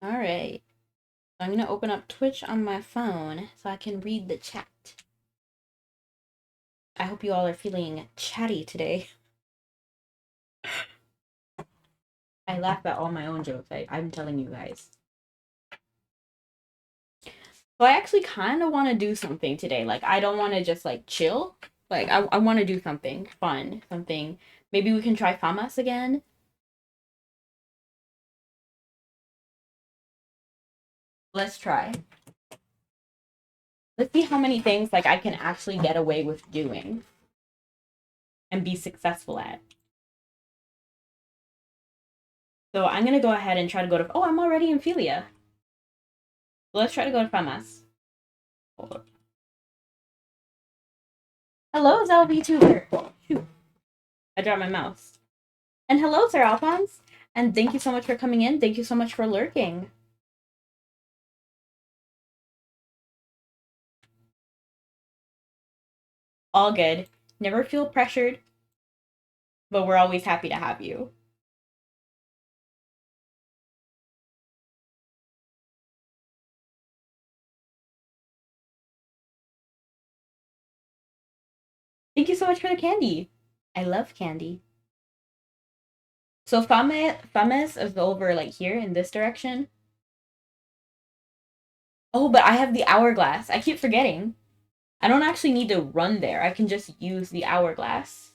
All right. I'm going to open up Twitch on my phone so I can read the chat. I hope you all are feeling chatty today. I laugh at all my own jokes. I'm telling you guys. So I actually kind of want to do something today. Like, I don't want to just like chill. Like, I want to do something fun. Something. Maybe we can try FAMAS again. Let's try. Let's see how many things like I can actually get away with doing and be successful at. So I'm gonna go ahead and try to go to. Oh, I'm already in Philia. Let's try to go to FAMAS. Hello, ZelVTuber. Shoot, I dropped my mouse. And hello, Sir Alphonse. And thank you so much for coming in. Thank you so much for lurking. All good. Never feel pressured, but we're always happy to have you. Thank you so much for the candy. I love candy. So FAMAS is over like here in this direction. Oh, but I have the hourglass. I keep forgetting. I don't actually need to run there. I can just use the hourglass.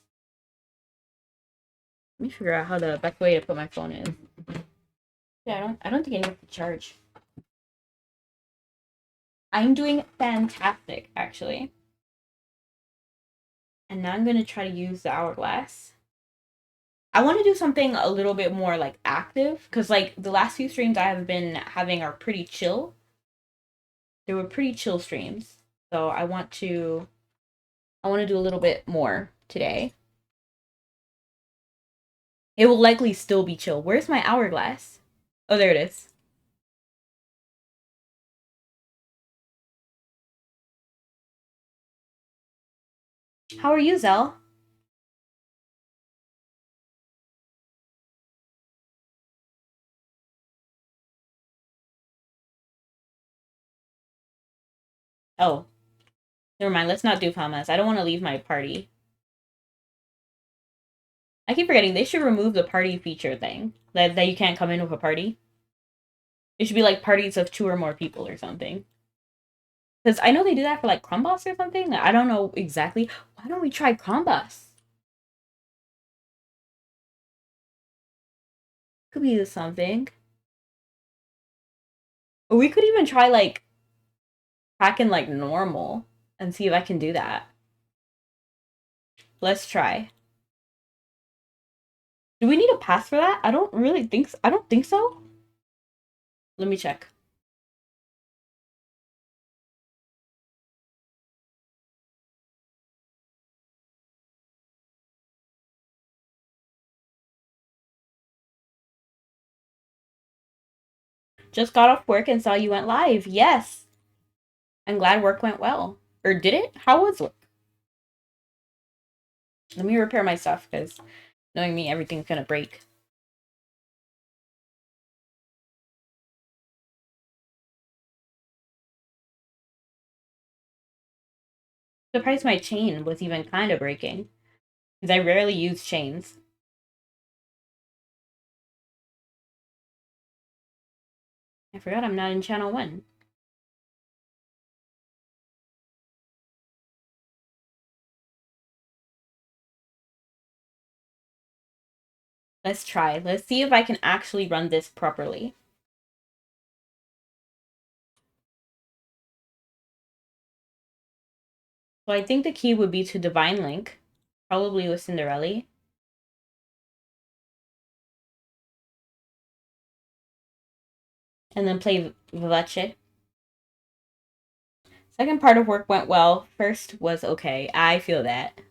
Let me figure out how the best way to put my phone in. Yeah, I don't think I need to charge. I'm doing fantastic, actually. And now I'm gonna try to use the hourglass. I want to do something a little bit more like active, because like the last few streams I have been having are pretty chill. They were pretty chill streams. So I want to do a little bit more today. It will likely still be chill. Where's my hourglass? Oh, there it is. How are you, Zell? Oh, never mind. Let's not do FAMAS. I don't want to leave my party. I keep forgetting they should remove the party feature thing. That you can't come in with a party. It should be like parties of 2 or more people or something. Because I know they do that for like Crumbus or something. I don't know exactly. Why don't we try Crumbus? Could be something. Or we could even try like hacking like normal and see if I can do that. Let's try. Do we need a pass for that? I don't really think so. I don't think so. Let me check. Just got off work and saw you went live. Yes. I'm glad work went well. Or did it? How was work? Let me repair my stuff because knowing me, everything's gonna break. Surprised my chain was even kind of breaking because I rarely use chains. I forgot I'm not in channel 1. Let's try. Let's see if I can actually run this properly. So I think the key would be to Divine Link, probably with Cinderella. And then play Vivace. Second part of work went well. First was okay. I feel that.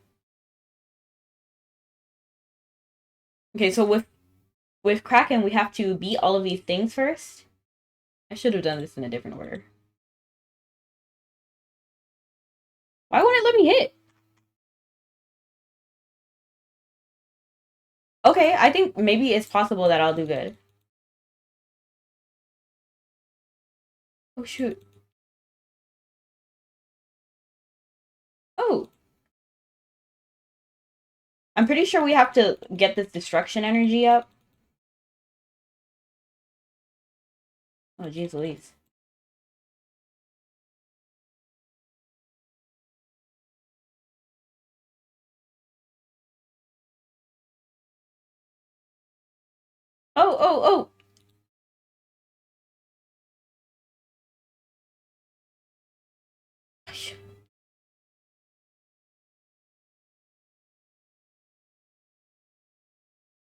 Okay, so with Kraken, we have to beat all of these things first. I should have done this in a different order. Why won't it let me hit? Okay, I think maybe it's possible that I'll do good. Oh, shoot. Oh. I'm pretty sure we have to get this destruction energy up. Oh, jeez Louise. Oh, oh, oh!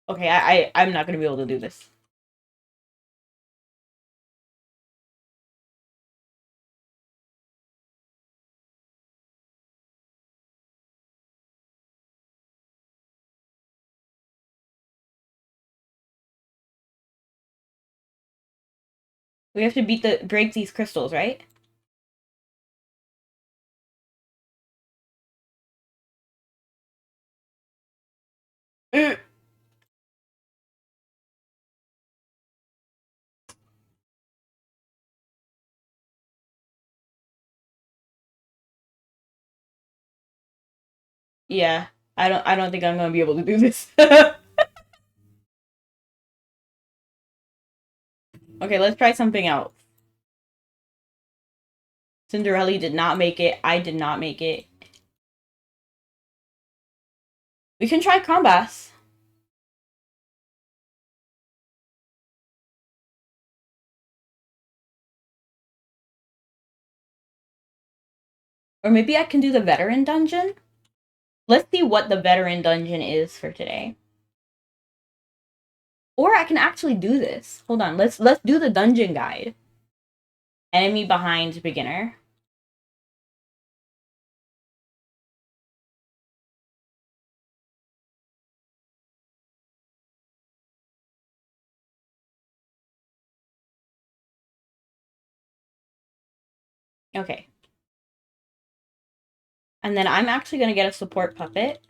Okay, I'm not gonna be able to do this. We have to break these crystals, right? Mm. Yeah. I don't think I'm gonna be able to do this. Okay, let's try something else. Cinderella did not make it. I did not make it. We can try Combas. Or maybe I can do the veteran dungeon. Let's see what the veteran dungeon is for today. Or I can actually do this. Hold on. Let's do the dungeon guide. Enemy behind beginner. Okay. And then I'm actually going to get a support puppet.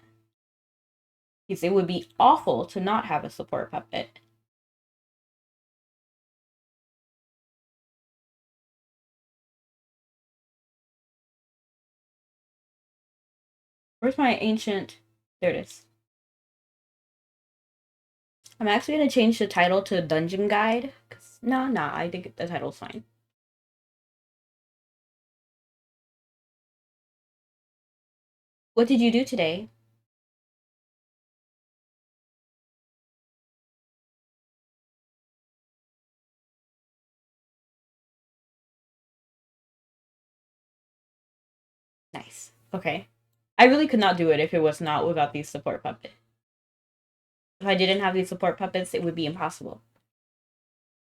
Because it would be awful to not have a support puppet. Where's my ancient? There it is. I'm actually going to change the title to Dungeon Guide. Cause nah, I think the title's fine. What did you do today? Nice. Okay. I really could not do it if it was not without these support puppets. If I didn't have these support puppets, it would be impossible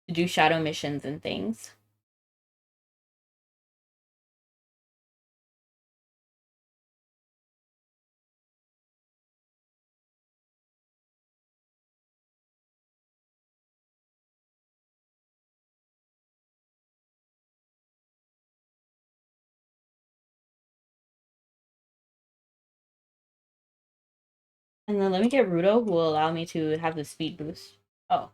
to do shadow missions and things. And then let me get Rudo, who will allow me to have the speed boost. Oh.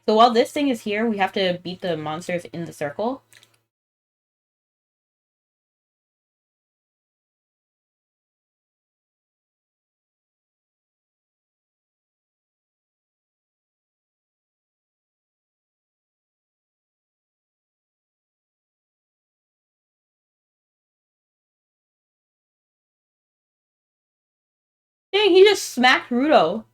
So while this thing is here, we have to beat the monsters in the circle. Dang, he just smacked Rudo.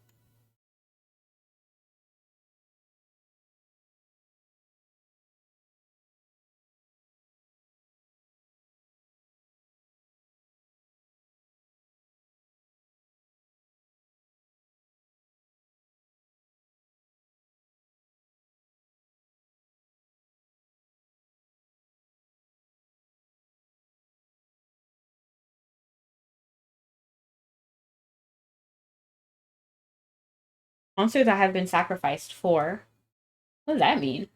Monsters that have been sacrificed for. What does that mean?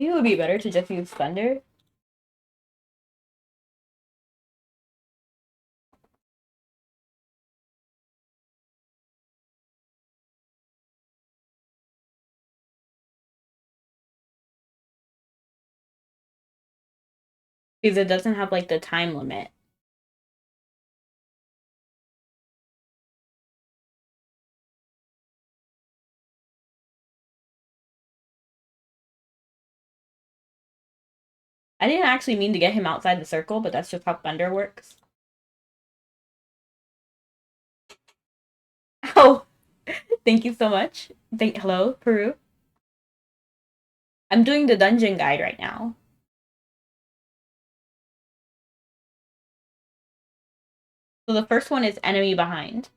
Maybe it would be better to just use thunder. Because it doesn't have like the time limit. I didn't actually mean to get him outside the circle, but that's just how thunder works. Oh, thank you so much. Hello, Peru. I'm doing the dungeon guide right now. So the first one is enemy behind.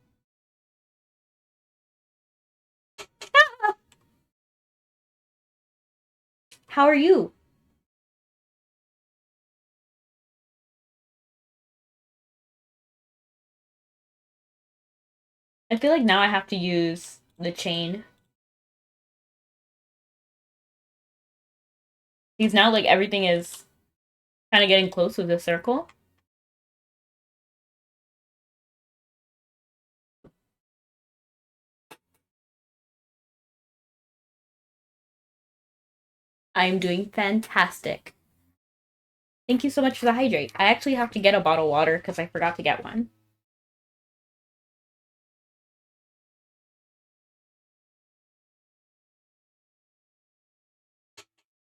How are you? I feel like now I have to use the chain. Because now like everything is kind of getting close with the circle. I'm doing fantastic. Thank you so much for the hydrate. I actually have to get a bottle of water because I forgot to get one.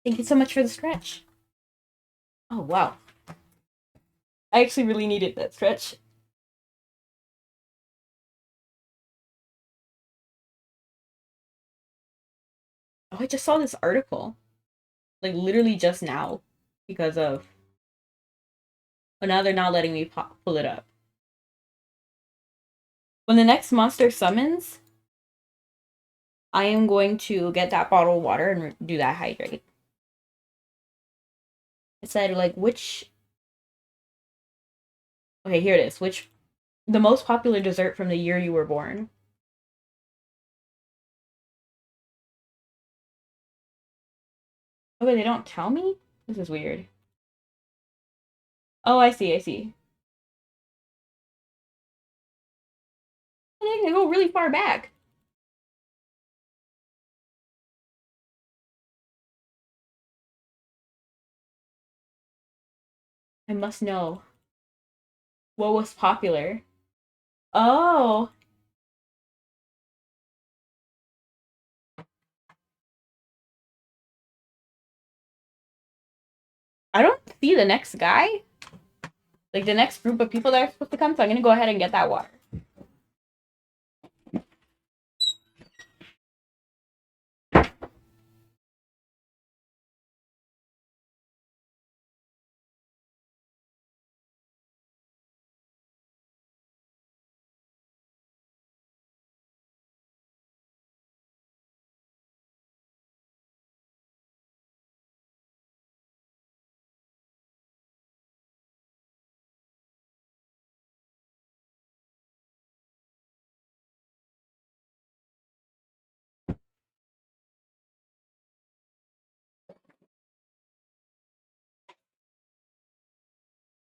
Thank you so much for the stretch. Oh, wow. I actually really needed that stretch. Oh, I just saw this article. Like, literally just now. Because of... Oh, now they're not letting me pull it up. When the next monster summons, I am going to get that bottle of water and do that hydrate. It said, like, which... Okay, here it is. Which... The most popular dessert from the year you were born. Okay, they don't tell me? This is weird. Oh, I see, I see. They go really far back. I must know. What was popular? Oh. I don't see the next guy. Like the next group of people that are supposed to come, so I'm gonna go ahead and get that water.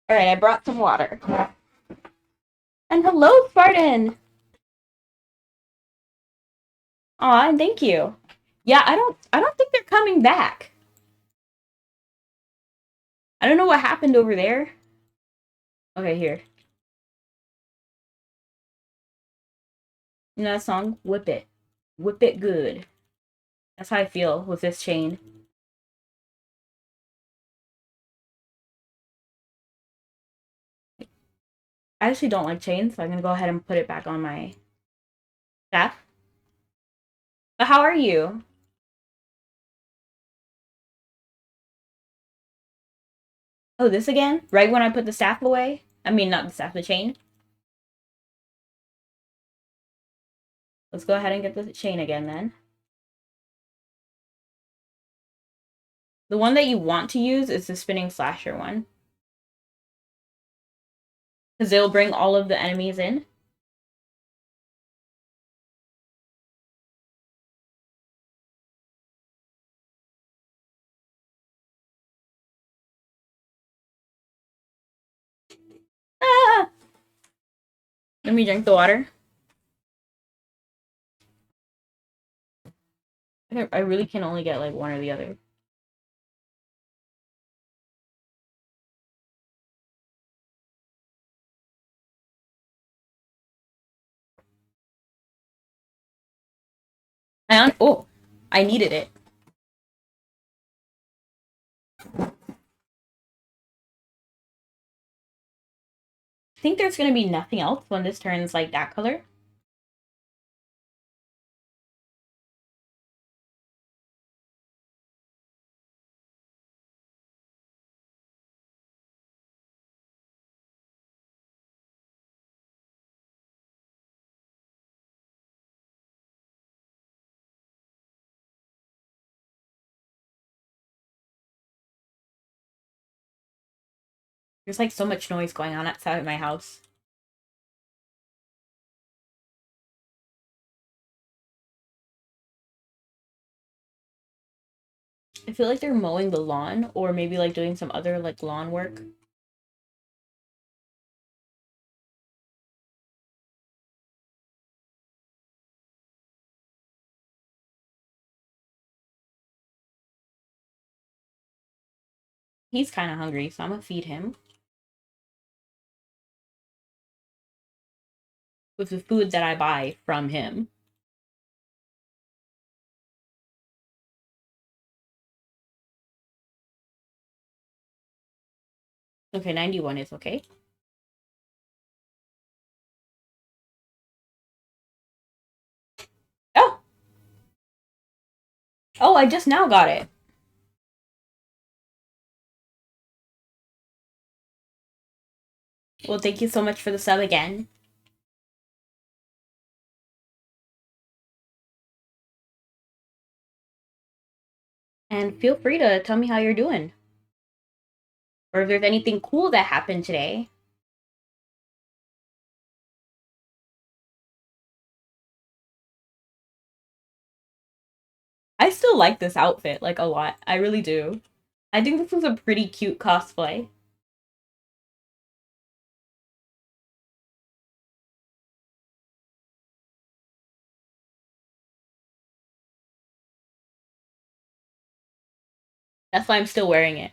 Alright, I brought some water. And hello, Spartan! Aw, and thank you. Yeah, I don't think they're coming back. I don't know what happened over there. Okay, here. You know that song? Whip it. Whip it good. That's how I feel with this chain. I actually don't like chains, so I'm gonna go ahead and put it back on my staff. But how are you? Oh, this again? Right when I put the staff away? I mean, not the staff, the chain. Let's go ahead and get the chain again then. The one that you want to use is the spinning slasher one. Because it'll bring all of the enemies in. Let me drink the water. I really can only get like one or the other. I needed it. I think there's gonna be nothing else when this turns like that color. There's like so much noise going on outside of my house. I feel like they're mowing the lawn or maybe like doing some other like lawn work. He's kind of hungry, so I'm gonna feed him with the food that I buy from him. Okay, 91 is okay. Oh! Oh, I just now got it. Well, thank you so much for the sub again. And feel free to tell me how you're doing. Or if there's anything cool that happened today. I still like this outfit, like, a lot. I really do. I think this was a pretty cute cosplay. That's why I'm still wearing it.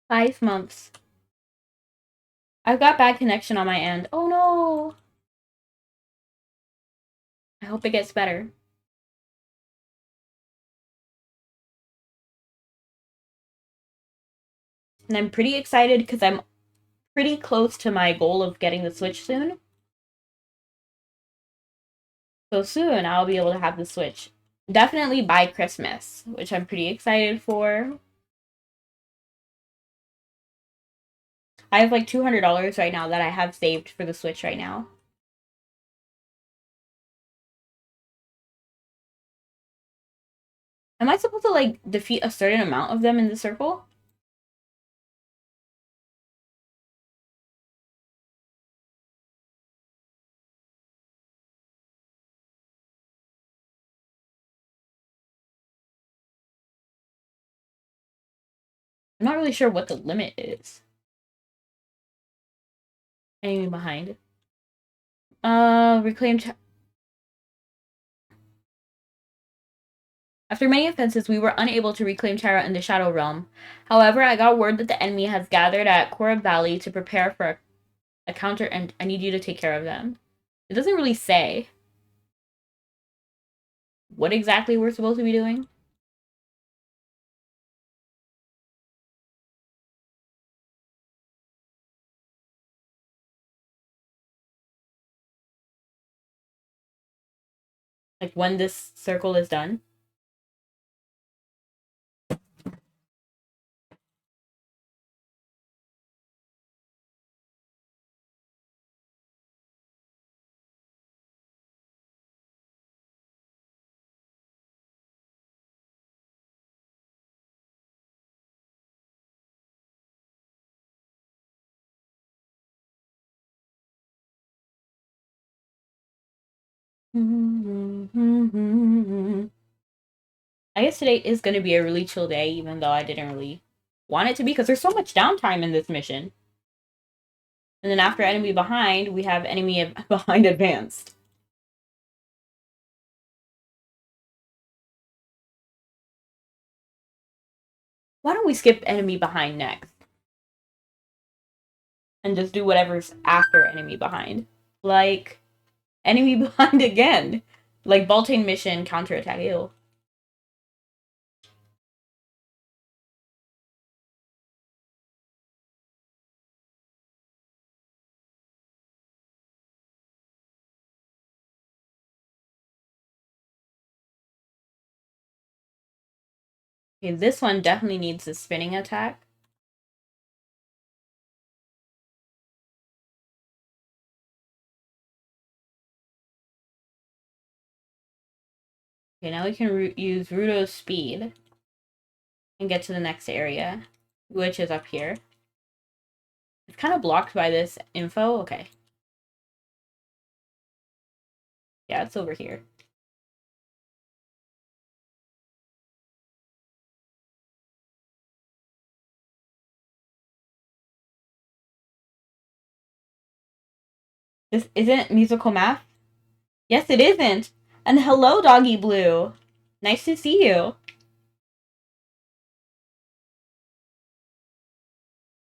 Five months. I've got bad connection on my end. Oh no! I hope it gets better. And I'm pretty excited because I'm pretty close to my goal of getting the Switch soon. So soon I'll be able to have the Switch. Definitely by Christmas, which I'm pretty excited for. I have like $200 right now that I have saved for the Switch right now. Am I supposed to like defeat a certain amount of them in the circle? I'm not really sure what the limit is. Enemy behind. Reclaimed. After many offenses, we were unable to reclaim Terra in the Shadow Realm. However, I got word that the enemy has gathered at Korab Valley to prepare for a counter, and I need you to take care of them. It doesn't really say what exactly we're supposed to be doing. Like when this circle is done. I guess today is going to be a really chill day, even though I didn't really want it to be, because there's so much downtime in this mission. And then after enemy behind, we have enemy behind advanced. Why don't we skip enemy behind next? And just do whatever's after enemy behind. Like, enemy behind again. Like, Baltane mission, counterattack. Ew. Okay, this one definitely needs a spinning attack. Okay, now we can use Rudo's speed and get to the next area, which is up here. It's kind of blocked by this info. Okay. Yeah, it's over here. This isn't musical math? Yes, it isn't. And hello, Doggy Blue. Nice to see you.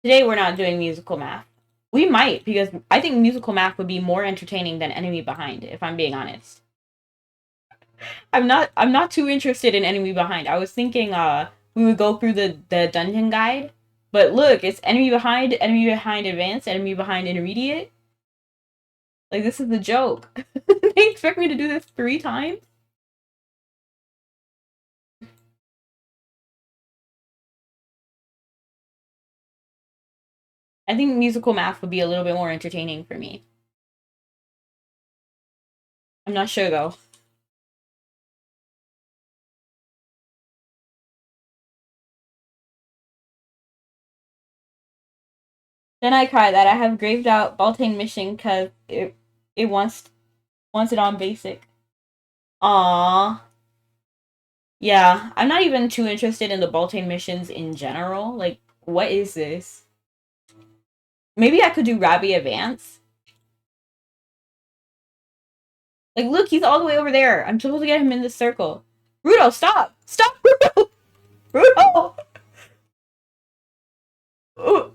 Today we're not doing musical math. We might, because I think musical math would be more entertaining than Enemy Behind, if I'm being honest. I'm not too interested in Enemy Behind. I was thinking we would go through the dungeon guide. But look, it's Enemy Behind Advanced, Enemy Behind Intermediate. Like, this is the joke. They expect me to do this 3 times? I think musical math would be a little bit more entertaining for me. I'm not sure though. Then I cry that I have graved out Baltane mission because it wants it on basic. Aww. Yeah, I'm not even too interested in the Baltane missions in general. Like, what is this? Maybe I could do Rabbi Advance. Like, look, he's all the way over there. I'm supposed to get him in this circle. Rudo, stop! Stop, Rudo! Rudo! Ooh.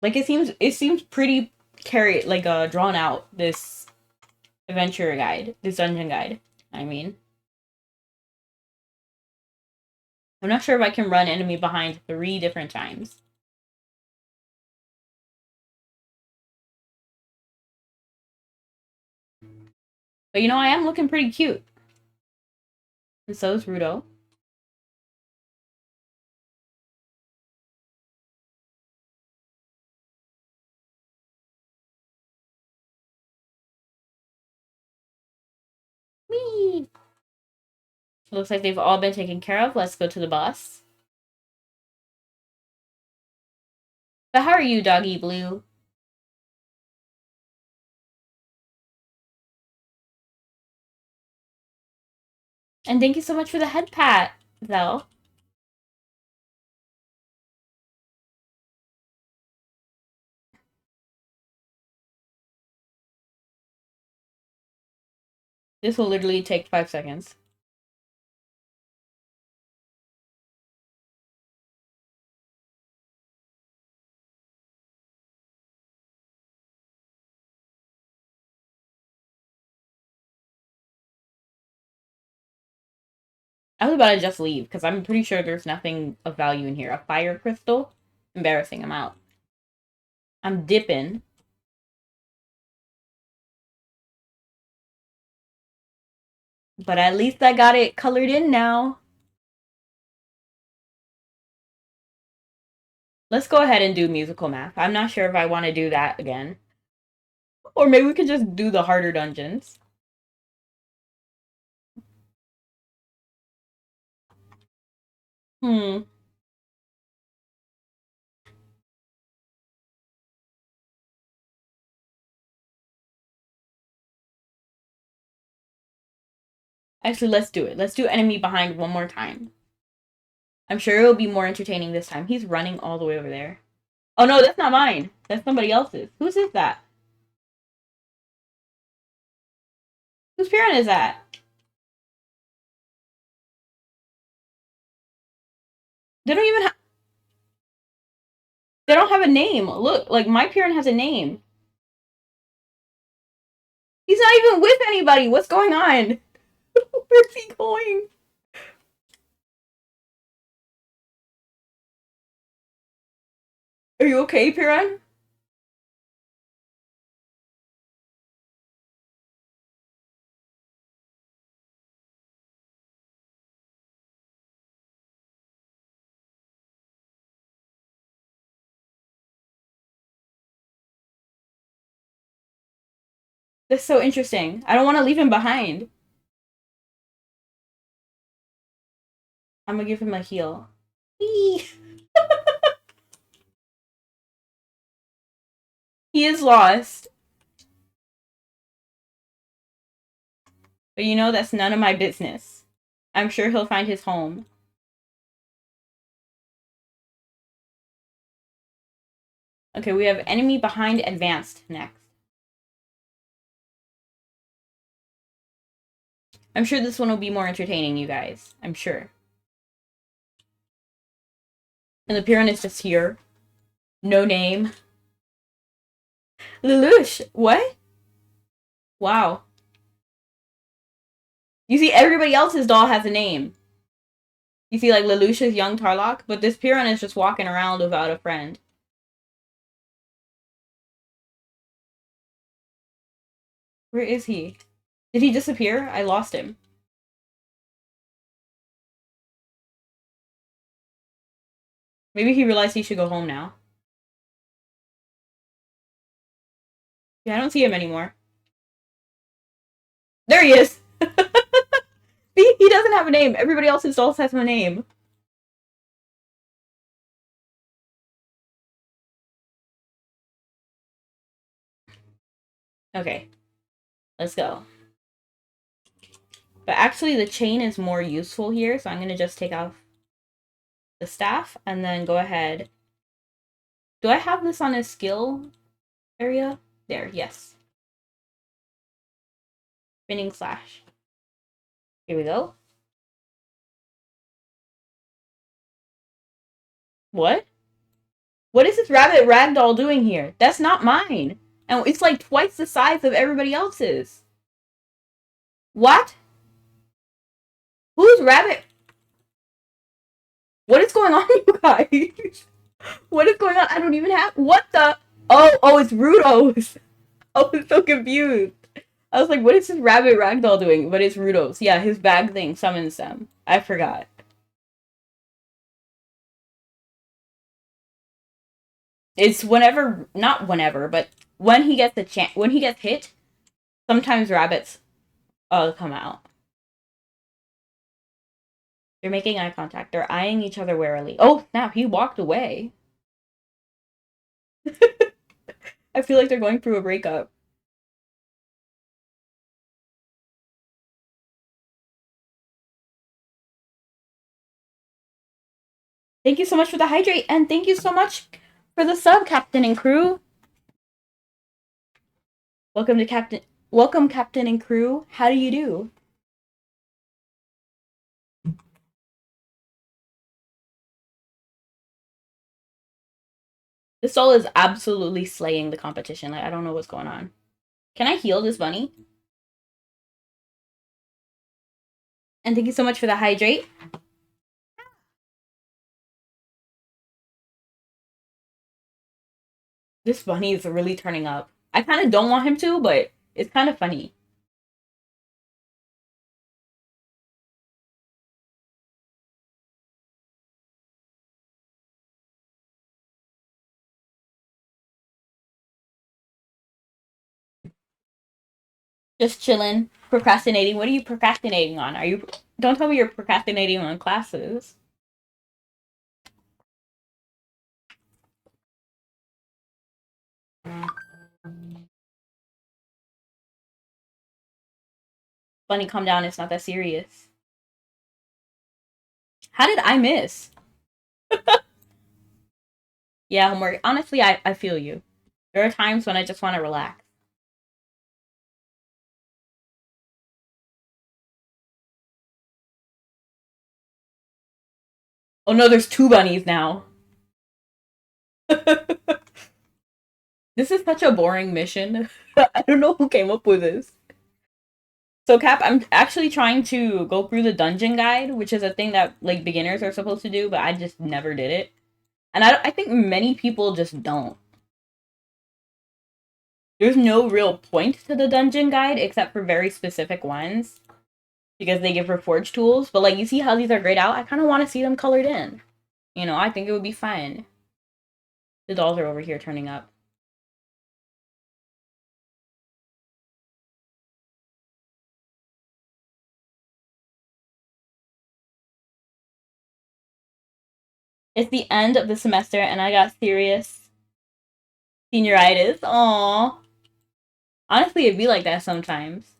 Like, it seems pretty drawn out, this adventure guide, this dungeon guide. I mean, I'm not sure if I can run enemy behind 3 different times. But you know, I am looking pretty cute. And so is Rudo. Whee! Looks like they've all been taken care of. Let's go to the boss. But how are you, Doggy Blue? And thank you so much for the head pat, though. This will literally take 5 seconds. I was about to just leave because I'm pretty sure there's nothing of value in here. A fire crystal? Embarrassing, I'm out. I'm dipping. But at least I got it colored in now. Let's go ahead and do musical math. I'm not sure if I want to do that again. Or maybe we could just do the harder dungeons. Hmm. Actually, let's do it. Let's do enemy behind one more time. I'm sure it'll be more entertaining this time. He's running all the way over there. Oh no, that's not mine. That's somebody else's. Whose is that? Whose parent is that? They don't even they don't have a name. Look, like my parent has a name. He's not even with anybody. What's going on? Where's he going? Are you okay, Piran? That's so interesting. I don't want to leave him behind. I'm gonna give him a heal. Whee! He is lost. But you know, that's none of my business. I'm sure he'll find his home. Okay, we have enemy behind advanced next. I'm sure this one will be more entertaining, you guys. I'm sure. And the Piran is just here. No name. Lelouch! What? Wow. You see, everybody else's doll has a name. You see, like, Lelouch's young Tarlock, but this Piran is just walking around without a friend. Where is he? Did he disappear? I lost him. Maybe he realized he should go home now. Yeah, I don't see him anymore. There he is! See? He doesn't have a name. Everybody else's dolls has a name. Okay. Let's go. But actually, the chain is more useful here, so I'm going to just take off the staff and then go ahead. Do I have this on a skill area? There, yes. Spinning slash. Here we go. What? What is this rabbit ragdoll doing here? That's not mine. And it's like twice the size of everybody else's. What? Who's rabbit? What is going on, you guys? What is going on? I don't even have. What the? Oh, it's Rudos. I was so confused. I was like, what is this rabbit ragdoll doing? But it's Rudos. Yeah, his bag thing summons them. I forgot. It's whenever, not whenever, but when he gets the chance, when he gets hit, sometimes rabbits come out. They're making eye contact. They're eyeing each other warily. Oh, snap, he walked away. I feel like they're going through a breakup. Thank you so much for the hydrate, and thank you so much for the sub, Captain and crew. Welcome to Captain. Welcome, Captain and crew. How do you do? This doll is absolutely slaying the competition. Like, I don't know what's going on. Can I heal this bunny? And thank you so much for the hydrate. This bunny is really turning up. I kind of don't want him to, but it's kind of funny. Just chilling, procrastinating. What are you procrastinating on? Are you? Don't tell me you're procrastinating on classes. Bunny, calm down. It's not that serious. How did I miss? Yeah, homework. Honestly, I feel you. There are times when I just want to relax. Oh no, there's two bunnies now. This is such a boring mission. I don't know who came up with this. So Cap, I'm actually trying to go through the dungeon guide, which is a thing that like beginners are supposed to do, but I just never did it. And I think many people just don't. There's no real point to the dungeon guide except for very specific ones because they give reforged tools. But like you see how these are grayed out? I kind of want to see them colored in. You know, I think it would be fun. The dolls are over here turning up. It's the end of the semester and I got serious senioritis. Aww. Honestly, it'd be like that sometimes.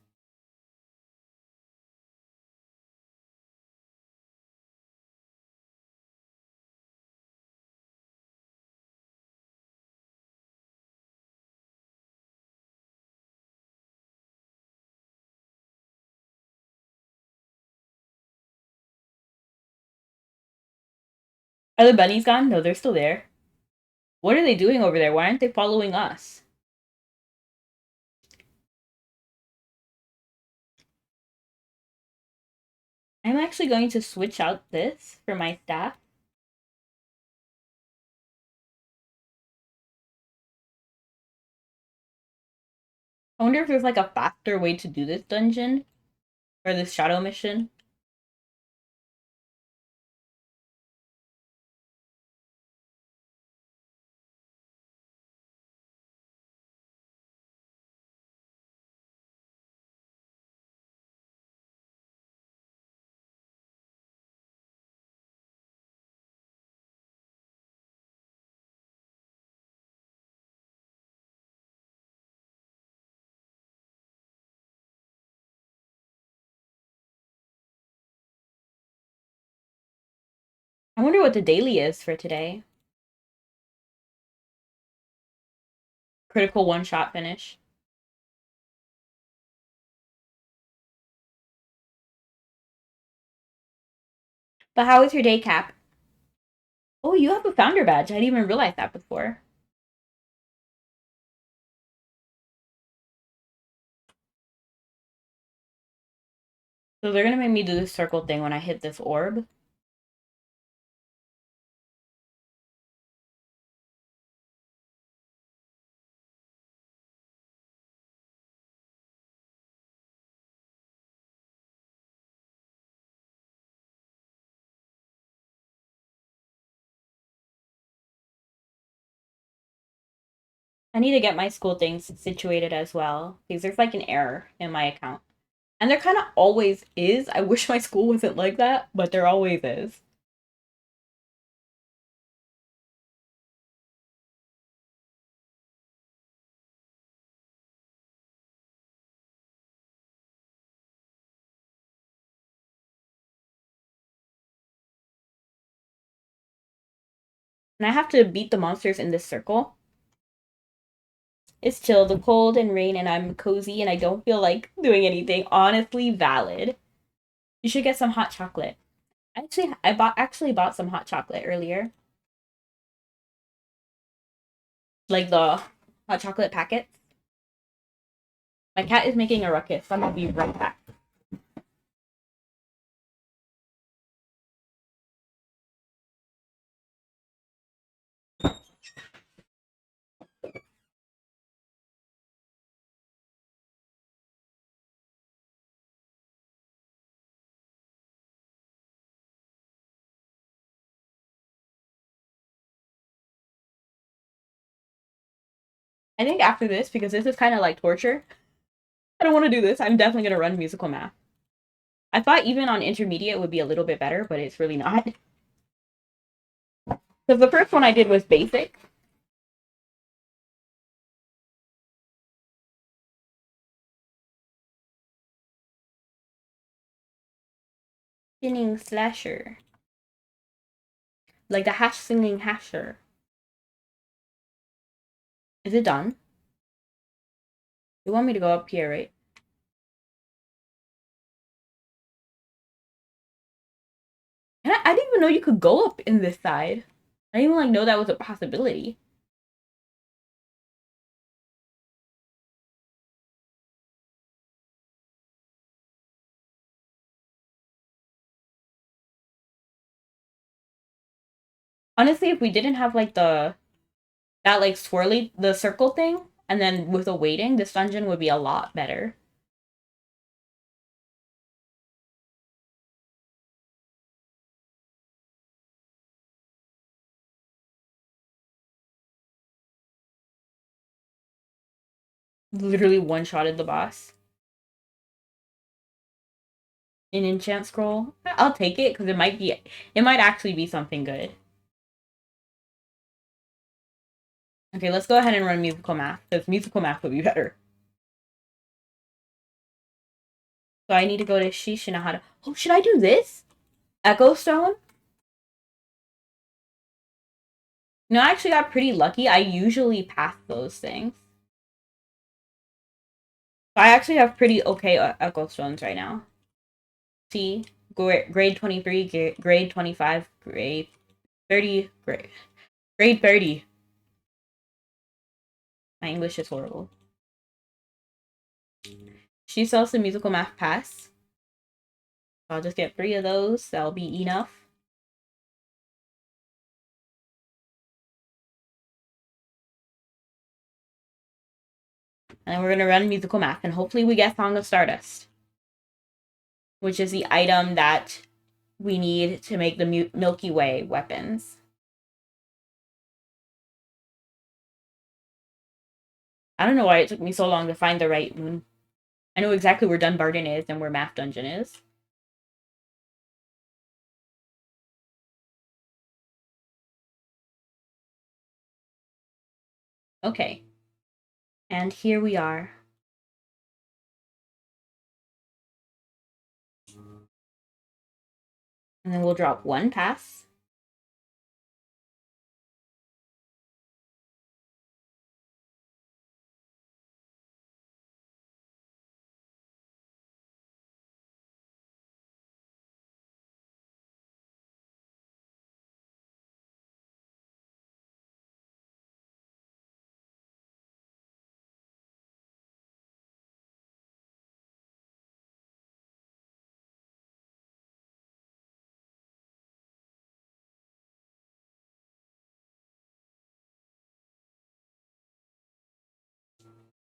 Are the bunnies gone? No, they're still there. What are they doing over there? Why aren't they following us? I'm actually going to switch out this for my staff. I wonder if there's like a faster way to do this dungeon or this shadow mission. I wonder what the daily is for today. Critical one shot finish. But how was your day, Cap? Oh, you have a founder badge. I didn't even realize that before. So they're gonna make me do this circle thing when I hit this orb. I need to get my school things situated as well because there's like an error in my account. And there kind of always is. I wish my school wasn't like that, but there always is. And I have to beat the monsters in this circle. It's chill, the cold and rain, and I'm cozy and I don't feel like doing anything. Honestly, valid. You should get some hot chocolate. I actually bought some hot chocolate earlier. Like the hot chocolate packets. My cat is making a ruckus. So I'm gonna be right back. I think after this, because this is kind of like torture, I don't want to do this. I'm definitely going to run musical math. I thought even on intermediate it would be a little bit better, but it's really not. Because the first one I did was basic. Spinning slasher. Like the hash singing hasher. Is it done? You want me to go up here, right? And I didn't even know you could go up in this side. I didn't even like know that was a possibility. Honestly, if we didn't have like that like swirly the circle thing, and then with the weighting, this dungeon would be a lot better. Literally one-shotted the boss. An enchant scroll. I'll take it because it might actually be something good. Okay, let's go ahead and run musical math because musical math would be better. So I need to go to Shishinahara. Oh, should I do this? Echo Stone? No, I actually got pretty lucky. I usually pass those things. I actually have pretty okay Echo Stones right now. See? Grade 23, grade 25, grade 30, grade 30. My English is horrible. She sells the musical math pass. I'll just get 3 of those. That'll be enough. And then we're going to run musical math. And hopefully we get Song of Stardust. Which is the item that we need to make the Milky Way weapons. I don't know why it took me so long to find the right moon. I know exactly where Dunbarton is and where Math Dungeon is. Okay. And here we are. And then we'll drop 1 pass.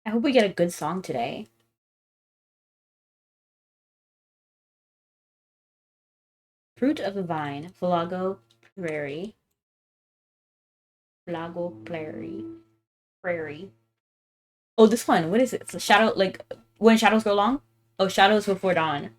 I hope we get a good song today. Fruit of the Vine, Flago Prairie. Flago Prairie. Prairie. Oh, this one. What is it? It's a shadow, like, when shadows go long? Oh, Shadows Before Dawn.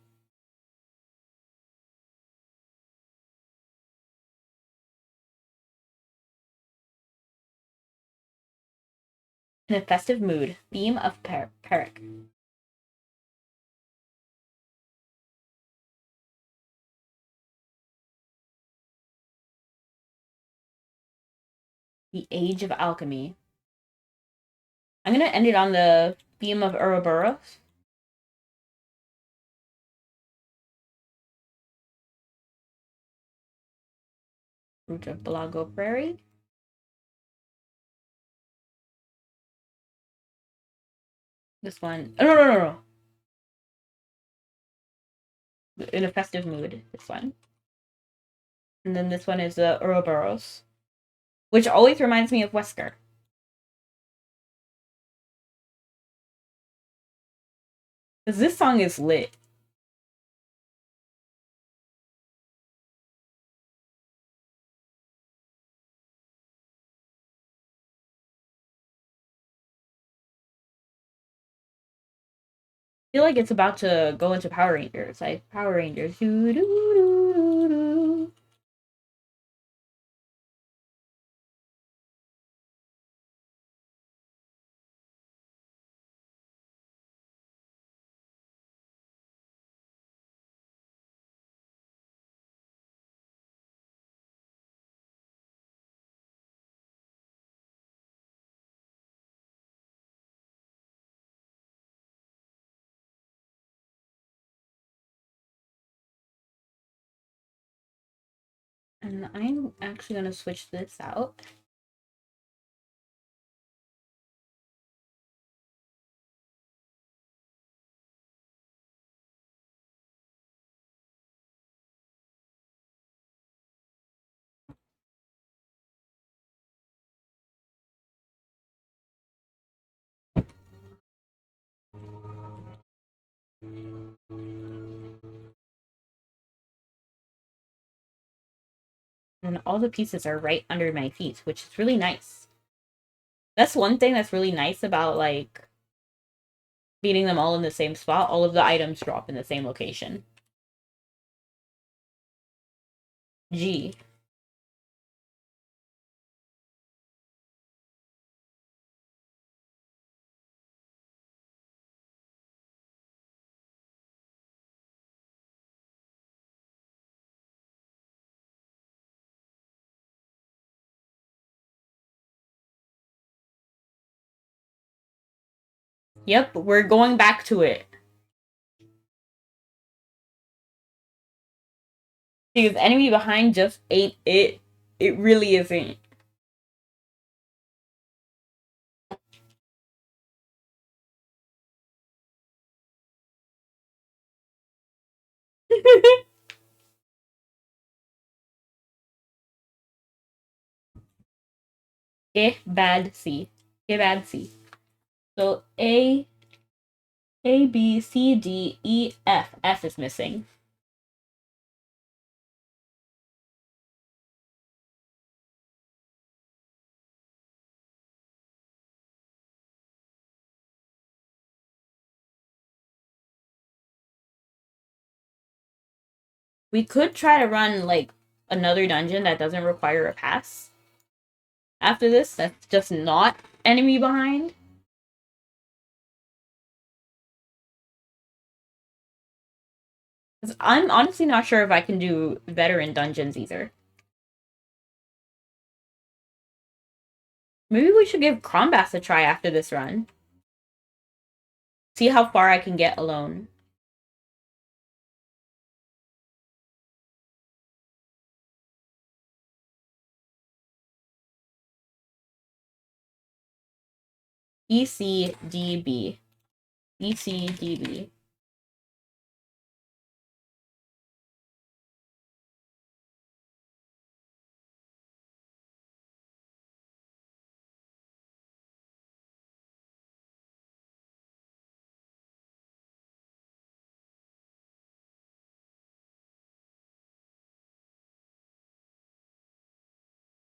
In a festive mood. Theme of Perik. The Age of Alchemy. I'm gonna end it on the theme of Ouroboros. Fruit of Balago Prairie. This one. Oh, no. In a festive mood. This one. And then this one is the Ouroboros. Which always reminds me of Wesker. Because this song is lit. feel like it's about to go into Power Rangers. Like Power Rangers. Doo, doo, doo, doo, doo. And I'm actually gonna switch this out. And all the pieces are right under my feet, which is really nice. That's one thing that's really nice about like beating them all in the same spot. All of the items drop in the same location. G. Yep, we're going back to it. Because enemy behind just ain't it. It really isn't. Eh, bad C. Eh, bad C. So A, B, C, D, E, F. F is missing. We could try to run, like, another dungeon that doesn't require a pass. After this, that's just not enemy behind. Because I'm honestly not sure if I can do veteran dungeons either. Maybe we should give Crombass a try after this run. See how far I can get alone. ECDB. ECDB.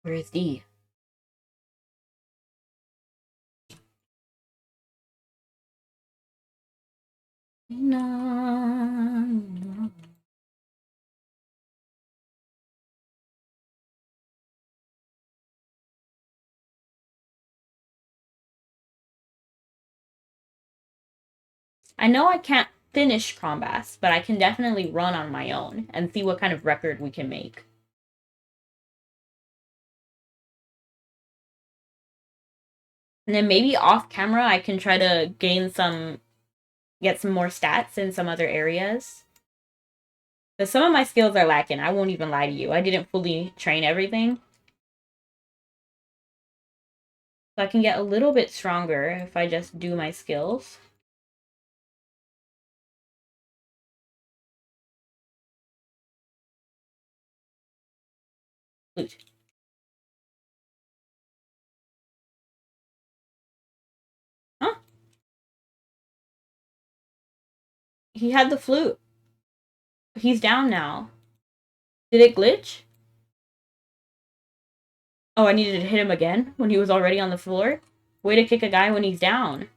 Where is D? No. I know I can't finish Crombass, but I can definitely run on my own and see what kind of record we can make. And then maybe off camera I can try to get some more stats in some other areas. But some of my skills are lacking. I won't even lie to you. I didn't fully train everything. So I can get a little bit stronger if I just do my skills. Flute. Huh? He had the flute. He's down now. Did it glitch? Oh, I needed to hit him again when he was already on the floor? Way to kick a guy when he's down.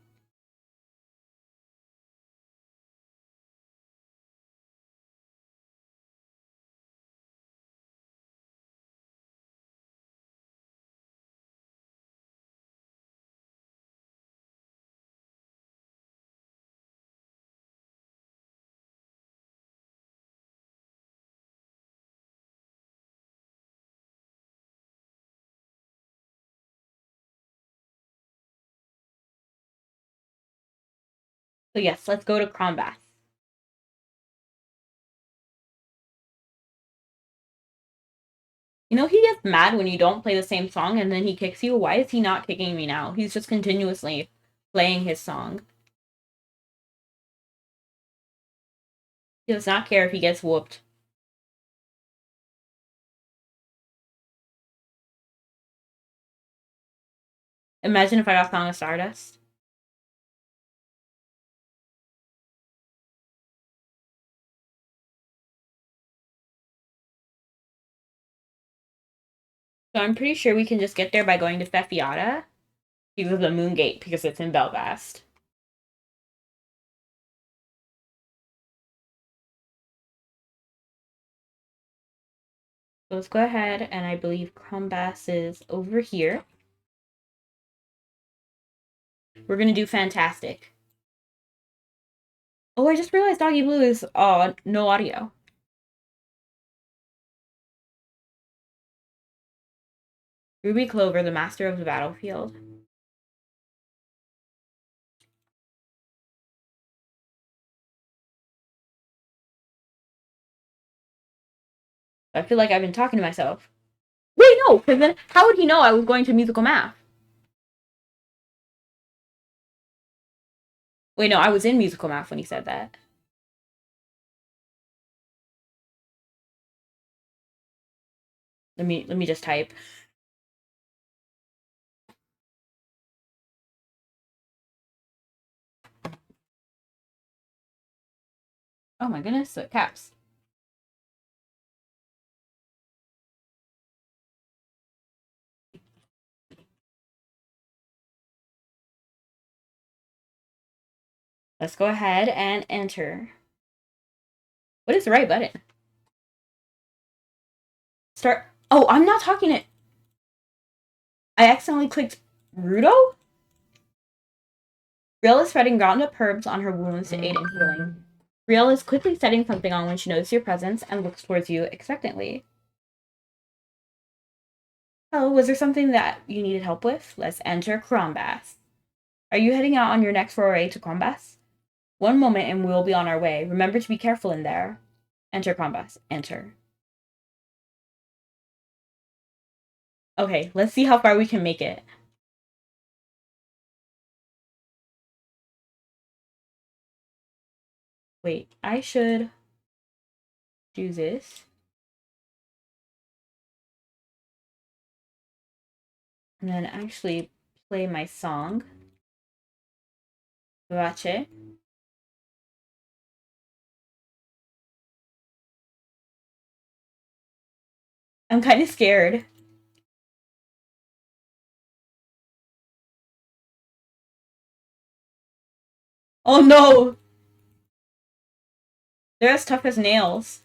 So yes, let's go to Crombath. You know, he gets mad when you don't play the same song and then he kicks you. Why is he not kicking me now? He's just continuously playing his song. He does not care if he gets whooped. Imagine if I got Song of Stardust. So I'm pretty sure we can just get there by going to Fefiata because of the Moon Gate, because it's in Belfast. So let's go ahead, and I believe Crombath is over here. We're gonna do Fantastic. Oh, I just realized Doggy Blue is no audio. Ruby Clover, the master of the battlefield. I feel like I've been talking to myself. Wait, no, because then how would he know I was going to musical math? Wait, no, I was in musical math when he said that. Let me just type. Oh my goodness, so caps. Let's go ahead and enter. What is the right button? Start. Oh, I'm not talking it. I accidentally clicked Rudo? Riel is spreading ground up herbs on her wounds to aid in healing. Riel is quickly setting something on when she notices your presence and looks towards you expectantly. Oh, was there something that you needed help with? Let's enter Crombath. Are you heading out on your next foray to Crombath? One moment and we'll be on our way. Remember to be careful in there. Enter Crombath. Enter. Okay, let's see how far we can make it. Wait, I should do this. And then actually play my song. Vace. I'm kind of scared. Oh no! They're as tough as nails.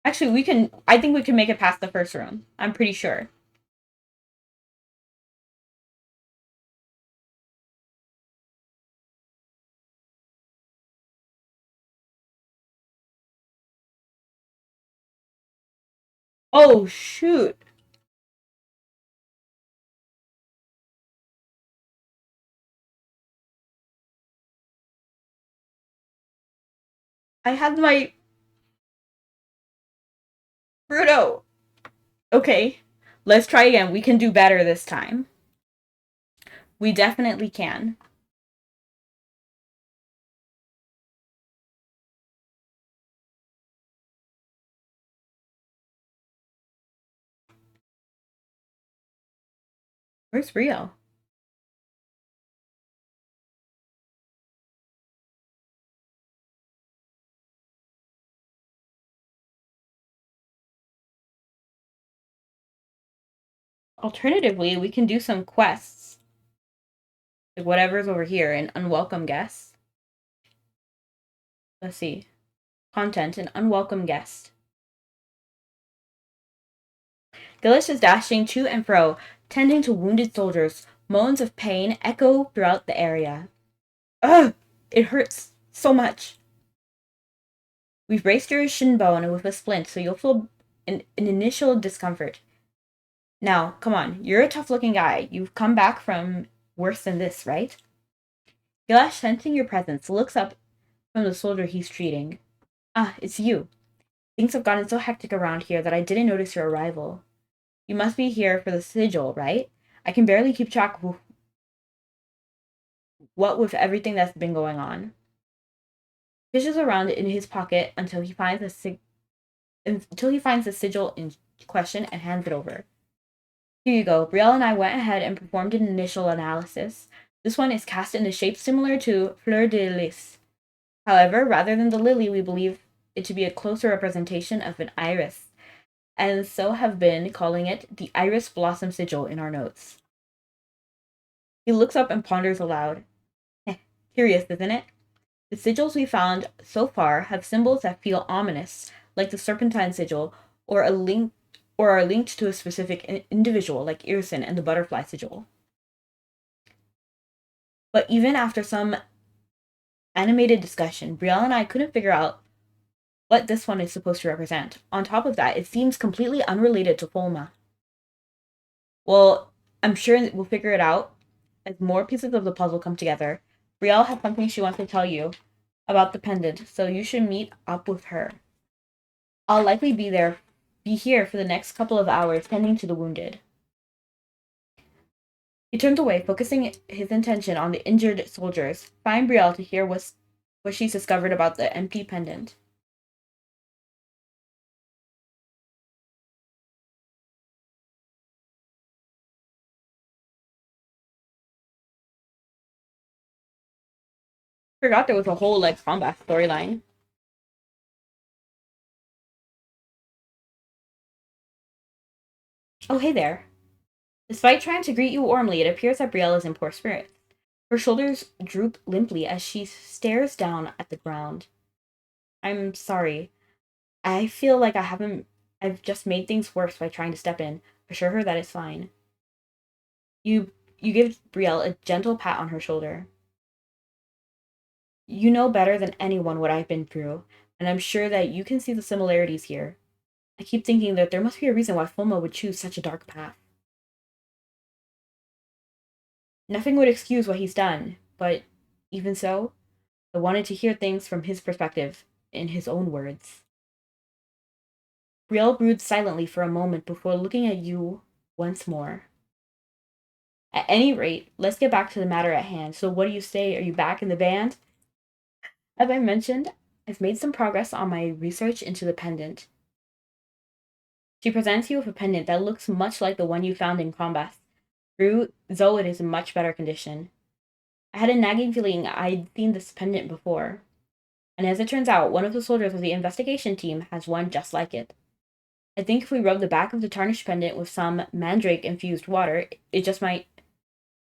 Actually, I think we can make it past the first room. I'm pretty sure. Oh, shoot. I had my Bruto. Okay, let's try again. We can do better this time. We definitely can. Where's Rio? Alternatively, we can do some quests. Like whatever's over here, an unwelcome guest. Let's see. Content, an unwelcome guest. Gilish is dashing to and fro, tending to wounded soldiers. Moans of pain echo throughout the area. Ugh! It hurts so much. We've braced your shin bone with a splint, so you'll feel an initial discomfort. Now, come on, you're a tough looking guy. You've come back from worse than this, right? Gilash, sensing your presence, looks up from the soldier he's treating. Ah, it's you. Things have gotten so hectic around here that I didn't notice your arrival. You must be here for the sigil, right? I can barely keep track of what with everything that's been going on. Fishes around in his pocket until he finds the sigil in question and hands it over. Here you go. Brielle and I went ahead and performed an initial analysis. This one is cast in a shape similar to fleur de lis. However, rather than the lily, we believe it to be a closer representation of an iris, and so have been calling it the iris blossom sigil in our notes. He looks up and ponders aloud. Curious, isn't it? The sigils we found so far have symbols that feel ominous, like the serpentine sigil, or are linked to a specific individual, like Irison and the butterfly sigil. But even after some animated discussion, Brielle and I couldn't figure out what this one is supposed to represent. On top of that, it seems completely unrelated to Folma. Well, I'm sure we'll figure it out as more pieces of the puzzle come together. Brielle has something she wants to tell you about the pendant, so you should meet up with her. I'll likely be here for the next couple of hours tending to the wounded. He turns away, focusing his attention on the injured soldiers. Find Brielle to hear what she's discovered about the empty pendant. Forgot there was a whole combat storyline. Oh, hey there. Despite trying to greet you warmly, it appears that Brielle is in poor spirits. Her shoulders droop limply as she stares down at the ground. I'm sorry. I feel like I've just made things worse by trying to step in. Assure her that it's fine. You give Brielle a gentle pat on her shoulder. You know better than anyone what I've been through, and I'm sure that you can see the similarities here. I keep thinking that there must be a reason why Fulma would choose such a dark path. Nothing would excuse what he's done, but even so, I wanted to hear things from his perspective, in his own words. Brielle broods silently for a moment before looking at you once more. At any rate, let's get back to the matter at hand. So what do you say? Are you back in the band? As I mentioned, I've made some progress on my research into the pendant. She presents you with a pendant that looks much like the one you found in combat, though it is in much better condition. I had a nagging feeling I'd seen this pendant before, and as it turns out, one of the soldiers of the investigation team has one just like it. I think if we rub the back of the tarnished pendant with some mandrake-infused water, it just might.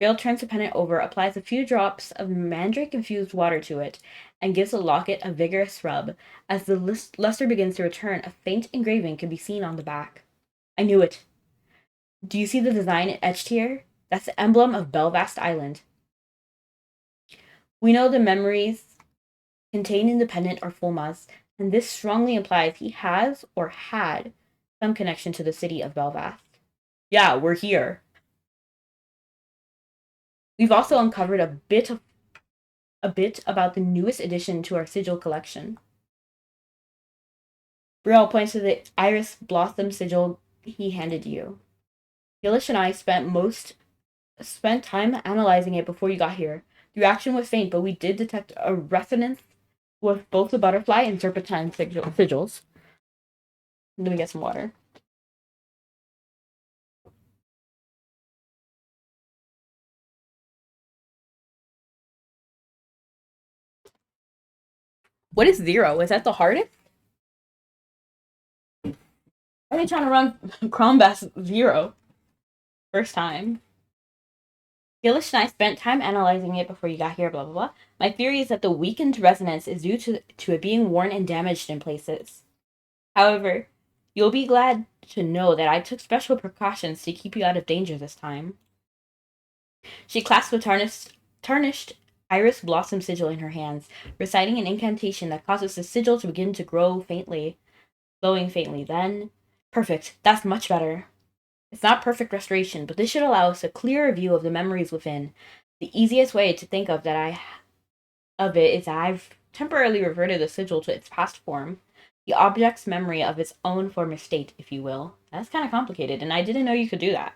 Brielle turns the pendant over, applies a few drops of mandrake-infused water to it, and gives the locket a vigorous rub. As the luster begins to return, a faint engraving can be seen on the back. I knew it. Do you see the design etched here? That's the emblem of Belvast Island. We know the memories contained in the pendant are Fulma's, and this strongly implies he has or had some connection to the city of Belvast. Yeah, we're here. We've also uncovered a bit about the newest addition to our sigil collection. Brielle points to the iris blossom sigil he handed you. Gilish and I spent time analyzing it before you got here. The reaction was faint, but we did detect a resonance with both the butterfly and serpentine sigils. Let me get some water. What is 0? Is that the hardest? Are they trying to run Crombass 0? First time. Gilish and I spent time analyzing it before you got here, blah blah blah. My theory is that the weakened resonance is due to it being worn and damaged in places. However, you'll be glad to know that I took special precautions to keep you out of danger this time. She clasps the tarnished Iris blossom sigil in her hands, reciting an incantation that causes the sigil to begin to grow faintly, glowing faintly. Then, perfect. That's much better. It's not perfect restoration, but this should allow us a clearer view of the memories within. The easiest way to think of it is that I've temporarily reverted the sigil to its past form, the object's memory of its own former state, if you will. That's kind of complicated, and I didn't know you could do that.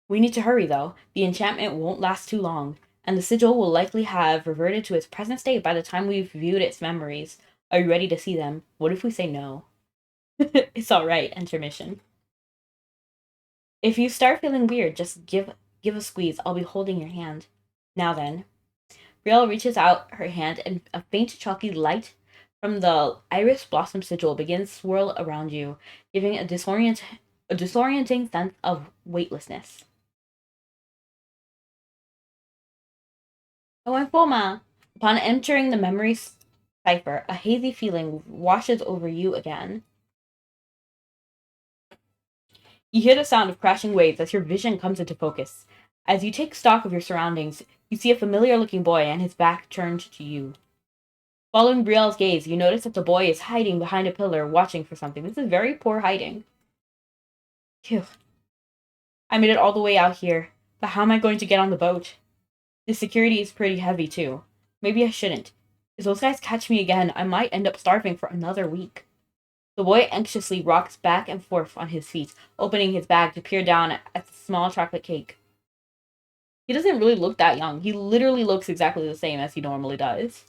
We need to hurry, though. The enchantment won't last too long, and the sigil will likely have reverted to its present state by the time we've viewed its memories. Are you ready to see them? What if we say no? It's alright, intermission. If you start feeling weird, just give a squeeze. I'll be holding your hand. Now then. Brielle reaches out her hand, and a faint chalky light from the iris blossom sigil begins to swirl around you, giving a disorienting sense of weightlessness. Oh, I'm Foma. Upon entering the memory cipher, a hazy feeling washes over you again. You hear the sound of crashing waves as your vision comes into focus. As you take stock of your surroundings, you see a familiar-looking boy and his back turned to you. Following Brielle's gaze, you notice that the boy is hiding behind a pillar, watching for something. This is very poor hiding. Phew. I made it all the way out here, but how am I going to get on the boat? The security is pretty heavy, too. Maybe I shouldn't. If those guys catch me again, I might end up starving for another week. The boy anxiously rocks back and forth on his feet, opening his bag to peer down at the small chocolate cake. He doesn't really look that young. He literally looks exactly the same as he normally does.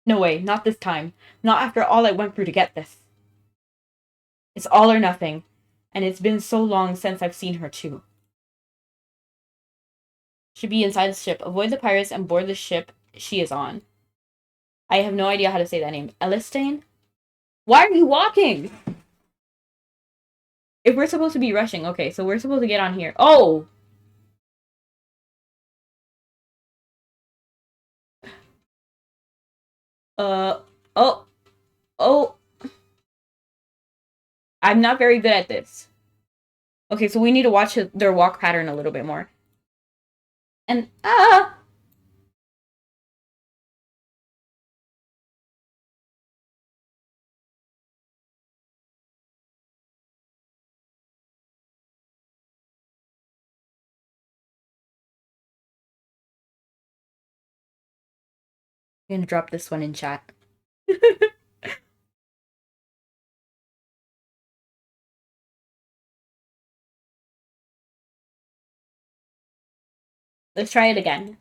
No way, not this time. Not after all I went through to get this. It's all or nothing, and it's been so long since I've seen her too. Should be inside the ship. Avoid the pirates and board the ship she is on. I have no idea how to say that name. Elistane? Why are you walking? If we're supposed to be rushing, okay, so we're supposed to get on here. Oh! Uh, oh, oh. I'm not very good at this. Okay, so we need to watch their walk pattern a little bit more. And, I'm gonna drop this one in chat. Let's try it again.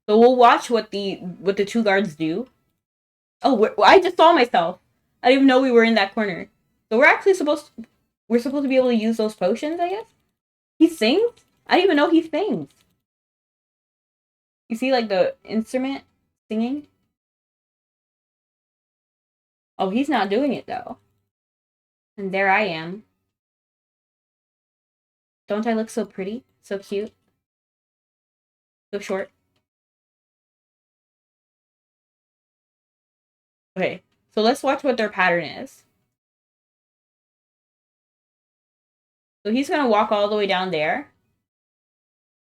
So we'll watch what the two guards do. Oh, I just saw myself. I didn't even know we were in that corner. So we're supposed to be able to use those potions, I guess? He sings? I didn't even know he sings. You see, like, the instrument singing? Oh, he's not doing it, though. And there I am. Don't I look so pretty? So cute? So short? Okay, so let's watch what their pattern is. So he's gonna walk all the way down there.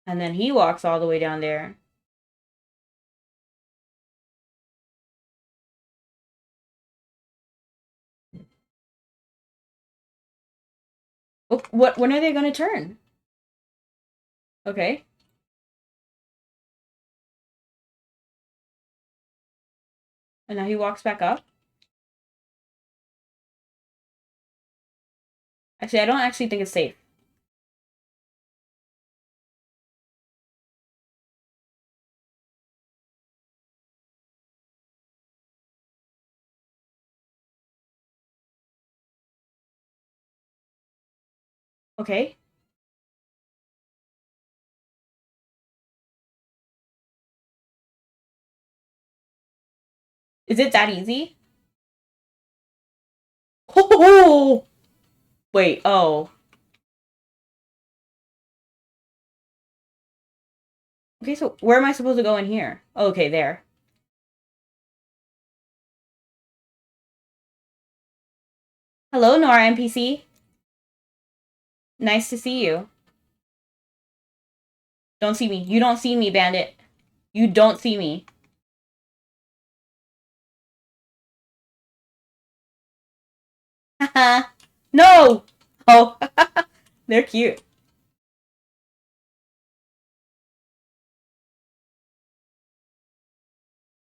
And then he walks all the way down there. Oh, when are they gonna turn? Okay. And now he walks back up. Actually, I don't actually think it's safe. Okay. Is it that easy? Oh! Wait, oh. Okay, so where am I supposed to go in here? Oh, okay, there. Hello, Nora NPC. Nice to see you. Don't see me. You don't see me, bandit. You don't see me. Haha. No! Oh, they're cute.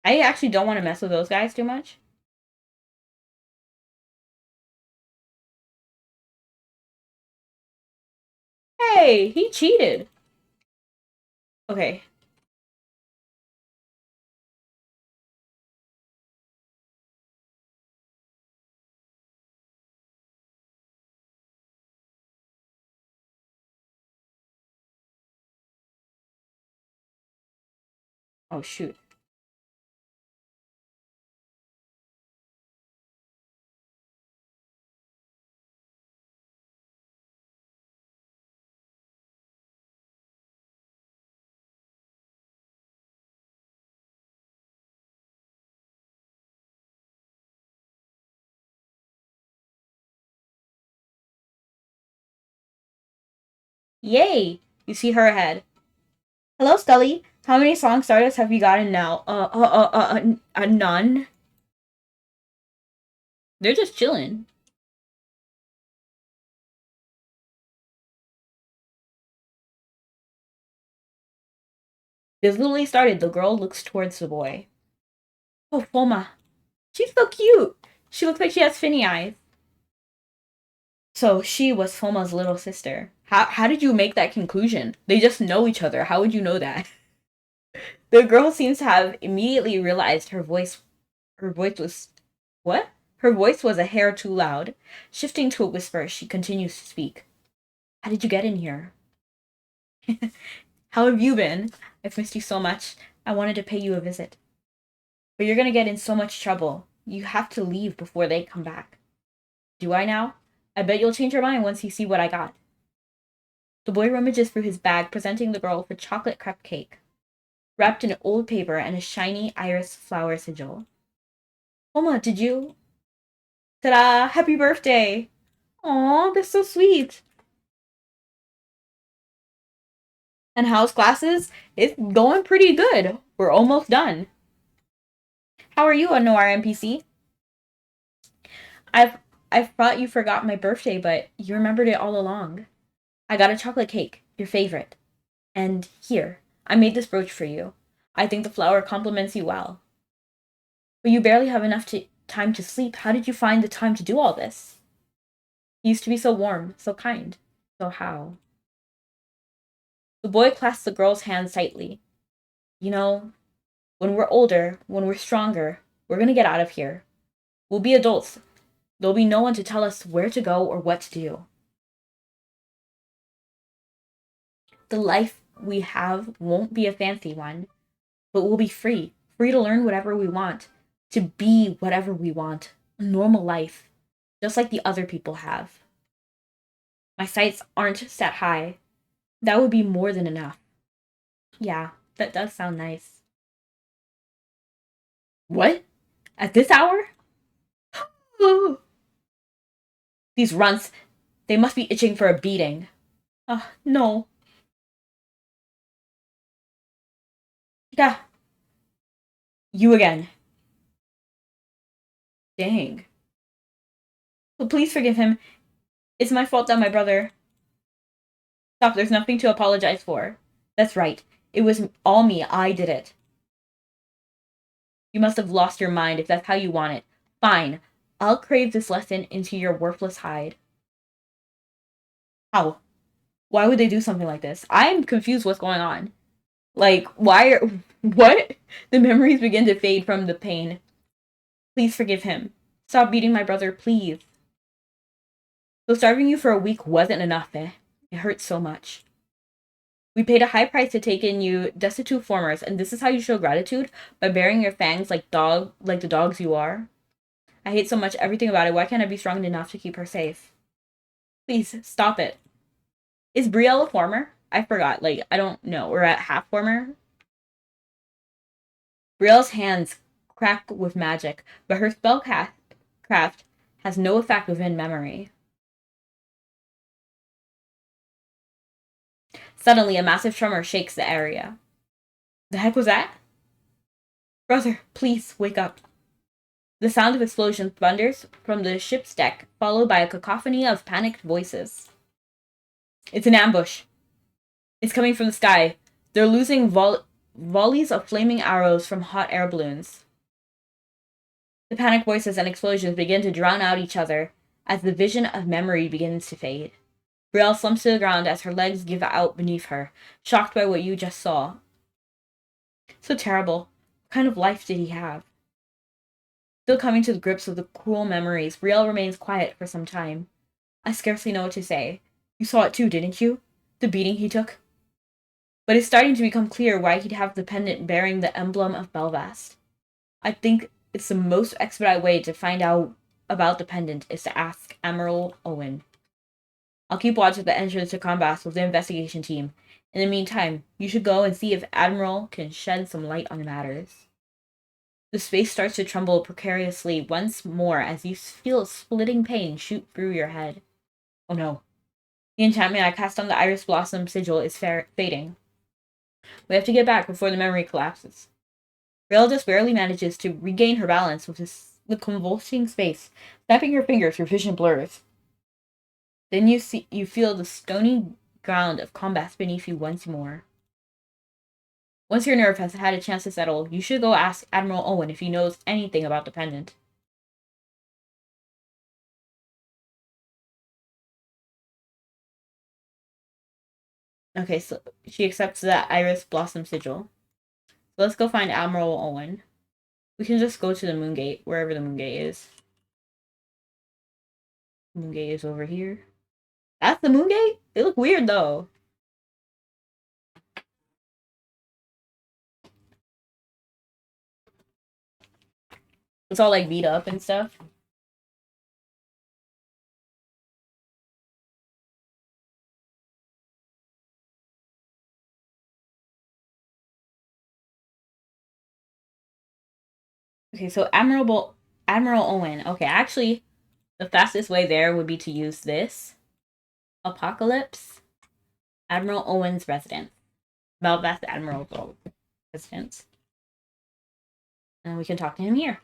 I actually don't want to mess with those guys too much. Hey, he cheated. Okay. Oh, shoot. Yay! You see her ahead. Hello, Scully. How many song starters have you gotten now? None. They're just chilling. This literally started. The girl looks towards the boy. Oh, Foma. She's so cute. She looks like she has finny eyes. So she was Foma's little sister. How did you make that conclusion? They just know each other. How would you know that? The girl seems to have immediately realized her voice was what? Her voice was a hair too loud. Shifting to a whisper, she continues to speak. How did you get in here? How have you been? I've missed you so much. I wanted to pay you a visit. But you're gonna get in so much trouble. You have to leave before they come back. Do I now? I bet you'll change your mind once you see what I got. The boy rummages through his bag, presenting the girl with a chocolate crepe cake, wrapped in old paper and a shiny iris flower sigil. Oma, did you? Ta-da! Happy birthday! Aw, that's so sweet. And how's classes? It's going pretty good. We're almost done. How are you, Noir NPC? I've I thought you forgot my birthday, but you remembered it all along. I got a chocolate cake, your favorite. And here, I made this brooch for you. I think the flower compliments you well. But you barely have enough time to sleep. How did you find the time to do all this? You used to be so warm, so kind. So how? The boy clasped the girl's hand tightly. You know, when we're older, when we're stronger, we're gonna get out of here. We'll be adults. There'll be no one to tell us where to go or what to do. The life we have won't be a fancy one, but we'll be free. Free to learn whatever we want, to be whatever we want. A normal life, just like the other people have. My sights aren't set high. That would be more than enough. Yeah, that does sound nice. What? At this hour? These runts, they must be itching for a beating. No. Yeah, you again. Dang. But please forgive him. It's my fault that my brother. Stop, there's nothing to apologize for. That's right. It was all me. I did it. You must have lost your mind if that's how you want it. Fine. I'll crave this lesson into your worthless hide. How? Why would they do something like this? I'm confused what's going on. Like, why are. What? The memories begin to fade from the pain. Please forgive him. Stop beating my brother, please. So starving you for a week wasn't enough, eh? It hurts so much. We paid a high price to take in you destitute formers, and this is how you show gratitude? By baring your fangs like the dogs you are? I hate so much everything about it. Why can't I be strong enough to keep her safe? Please, stop it. Is Brielle a former? I forgot. Like, I don't know. We're at half former. Brielle's hands crack with magic, but her spellcraft has no effect within memory. Suddenly, a massive tremor shakes the area. The heck was that? Brother, please, wake up. The sound of explosions thunders from the ship's deck, followed by a cacophony of panicked voices. It's an ambush. It's coming from the sky. They're losing volleys of flaming arrows from hot air balloons. The panicked voices and explosions begin to drown out each other as the vision of memory begins to fade. Brielle slumps to the ground as her legs give out beneath her, shocked by what you just saw. So terrible. What kind of life did he have? Still coming to grips with the cruel memories, Brielle remains quiet for some time. I scarcely know what to say. You saw it too, didn't you? The beating he took? But it's starting to become clear why he'd have the pendant bearing the emblem of Belvast. I think it's the most expedite way to find out about the pendant is to ask Admiral Owen. I'll keep watch at the entrance to Combast with the investigation team. In the meantime, you should go and see if Admiral can shed some light on matters. The space starts to tremble precariously once more as you feel a splitting pain shoot through your head. Oh no. The enchantment I cast on the Iris Blossom sigil is fading. We have to get back before the memory collapses. Brielle just barely manages to regain her balance with the convulsing space. Snapping her fingers, her vision blurs. Then you feel the stony ground of Combast beneath you once more. Once your nerve has had a chance to settle, you should go ask Admiral Owen if he knows anything about the pendant. Okay, so she accepts that Iris Blossom sigil. So let's go find Admiral Owen. We can just go to the Moongate, wherever the Moongate is. Moongate is over here. That's the Moongate? They look weird, though. It's all, like, beat up and stuff. Okay, so Admiral Owen. Okay, actually, the fastest way there would be to use this. Apocalypse. Admiral Owen's residence. Belfast Admiral's residence. And we can talk to him here.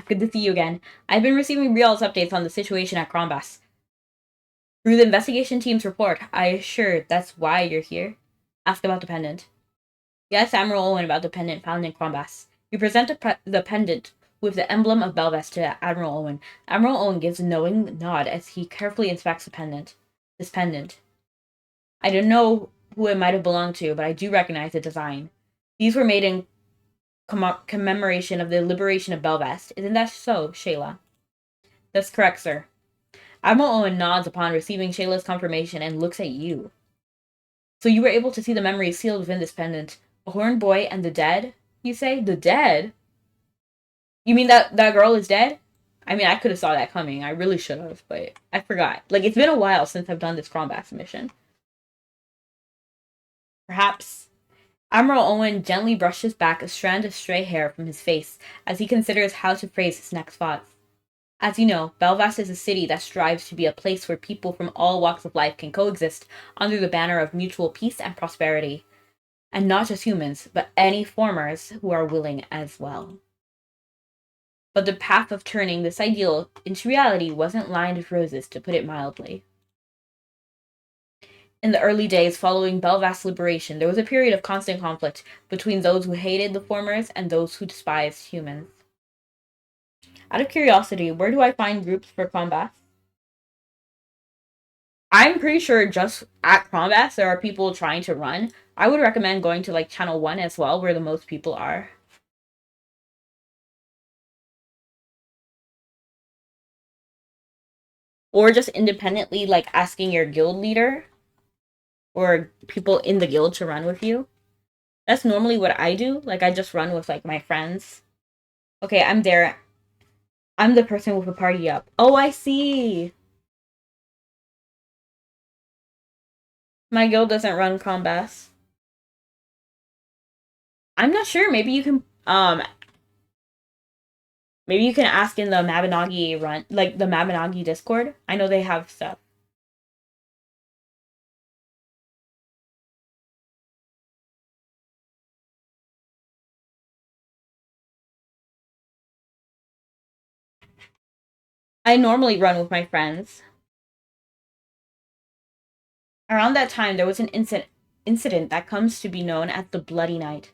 Good to see you again. I've been receiving Brielle's updates on the situation at Crombas. Through the investigation team's report, I assure that's why you're here. Ask about the pendant. Yes, Admiral Owen about the pendant found in Crombas. You present the pendant with the emblem of Belvast to Admiral Owen. Admiral Owen gives a knowing nod as he carefully inspects the pendant. This pendant. I don't know who it might have belonged to, but I do recognize the design. These were made in commemoration of the liberation of Belvast. Isn't that so, Shayla? That's correct, sir. Admiral Owen nods upon receiving Shayla's confirmation and looks at you. So you were able to see the memories sealed within this pendant. A horned boy and the dead, you say? The dead? You mean that girl is dead? I mean, I could have saw that coming. I really should have, but I forgot. Like, it's been a while since I've done this Crombas mission. Perhaps. Admiral Owen gently brushes back a strand of stray hair from his face as he considers how to phrase his next thoughts. As you know, Belvast is a city that strives to be a place where people from all walks of life can coexist under the banner of mutual peace and prosperity. And not just humans, but any formers who are willing as well. But the path of turning this ideal into reality wasn't lined with roses, to put it mildly. In the early days following Belvast's liberation, there was a period of constant conflict between those who hated the formers and those who despised humans. Out of curiosity, where do I find groups for Crombas? I'm pretty sure just at Crombas there are people trying to run. I would recommend going to like Channel 1 as well, where the most people are. Or just independently like asking your guild leader or people in the guild to run with you. That's normally what I do. Like I just run with like my friends. Okay, I'm there. I'm the person with a party up. Oh, I see. My guild doesn't run Combas. I'm not sure. Maybe you can ask in the Mabinogi run, like the Mabinogi Discord. I know they have stuff. I normally run with my friends. Around that time, there was an incident that comes to be known as the Bloody Night.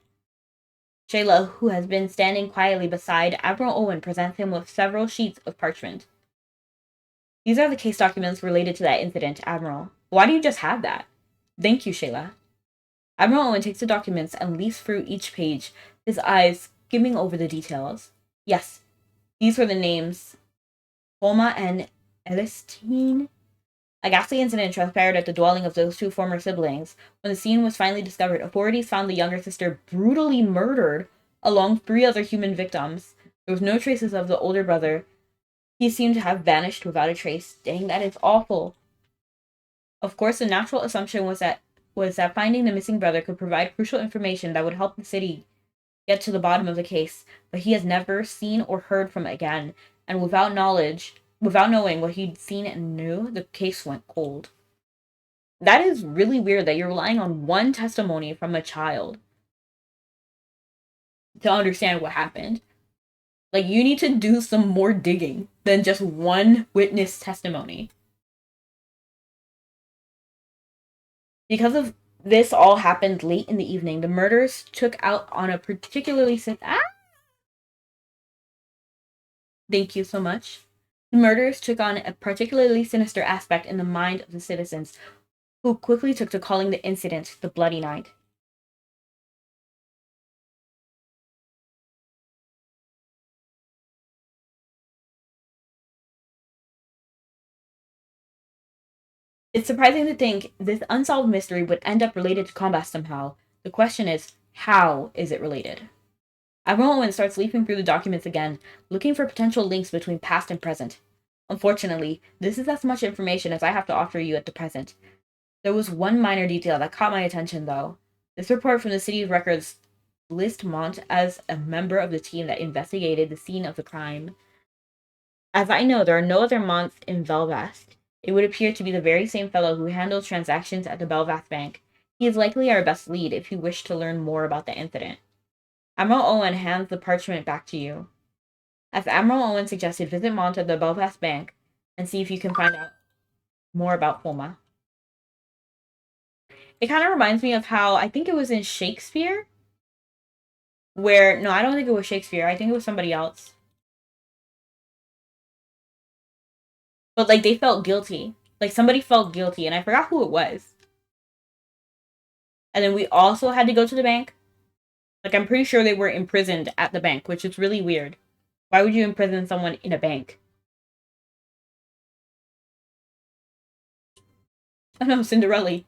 Shayla, who has been standing quietly beside Admiral Owen, presents him with several sheets of parchment. These are the case documents related to that incident, Admiral. Why do you just have that? Thank you, Shayla. Admiral Owen takes the documents and leafs through each page, his eyes skimming over the details. Yes, these were the names. Holma and Elistine. A ghastly incident transpired at the dwelling of those two former siblings. When the scene was finally discovered, authorities found the younger sister brutally murdered along 3 other human victims. There was no traces of the older brother. He seemed to have vanished without a trace. Dang, that is awful. Of course, the natural assumption was that finding the missing brother could provide crucial information that would help the city get to the bottom of the case, but he has never seen or heard from again, and without knowing what he'd seen and knew, the case went cold. That is really weird that you're relying on one testimony from a child to understand what happened. Like, you need to do some more digging than just one witness testimony. Because of this all happened late in the evening, the murders took out on a particularly Thank you so much. The murders took on a particularly sinister aspect in the mind of the citizens, who quickly took to calling the incident the Bloody Night. It's surprising to think this unsolved mystery would end up related to combat somehow. The question is, how is it related? Admiral Owen starts leafing through the documents again, looking for potential links between past and present. Unfortunately, this is as much information as I have to offer you at the present. There was one minor detail that caught my attention, though. This report from the city records lists Mont as a member of the team that investigated the scene of the crime. As I know, there are no other Monts in Belvast. It would appear to be the very same fellow who handled transactions at the Belvast Bank. He is likely our best lead if you wish to learn more about the incident. Admiral Owen hands the parchment back to you. As Admiral Owen suggested, visit Mont at the Belfast Bank and see if you can find out more about Fulma. It kind of reminds me of how I think it was in Shakespeare, where no, I don't think it was Shakespeare. I think it was somebody else. But like they felt guilty. Like somebody felt guilty, and I forgot who it was. And then we also had to go to the bank. Like I'm pretty sure they were imprisoned at the bank, which is really weird. Why would you imprison someone in a bank? Oh no, Cinderella.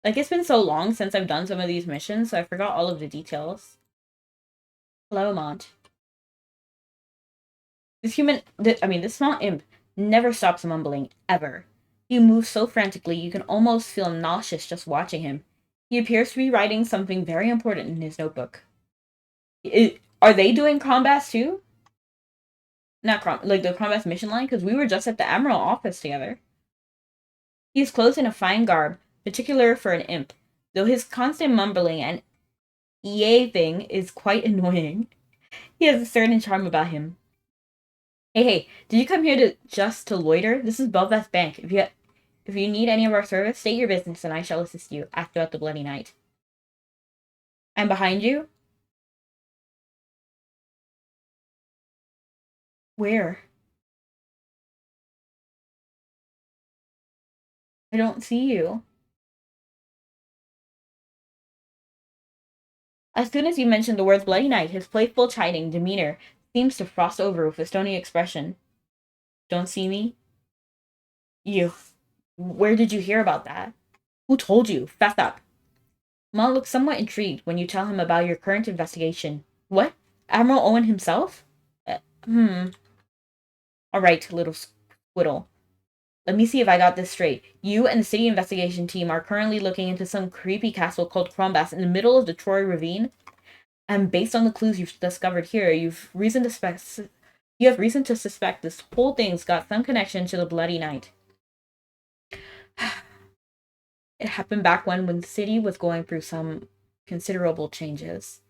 Like it's been so long since I've done some of these missions, so I forgot all of the details. Hello, Mont. This small imp never stops mumbling, ever. He moves so frantically you can almost feel nauseous just watching him. He appears to be writing something very important in his notebook. Are they doing combats too? Not like the combats mission line, because we were just at the Admiral office together. He is clothed in a fine garb, particular for an imp, though his constant mumbling and thing is quite annoying. He has a certain charm about him. Hey, did you come here to loiter? This is Belfast Bank. If you need any of our service, state your business and I shall assist you. Act out the Bloody Night. I'm behind you? Where? I don't see you. As soon as you mention the words Bloody Night, his playful, chiding demeanor seems to frost over with a stony expression. Don't see me? You. Where did you hear about that? Who told you? Fess up. Maul looks somewhat intrigued when you tell him about your current investigation. What? Admiral Owen himself? All right, little squiddle. Let me see if I got this straight. You and the city investigation team are currently looking into some creepy castle called Crombas in the middle of the Troy Ravine. And based on the clues you've discovered here, you've reason to You have reason to suspect this whole thing's got some connection to the Bloody Night. It happened back when the city was going through some considerable changes.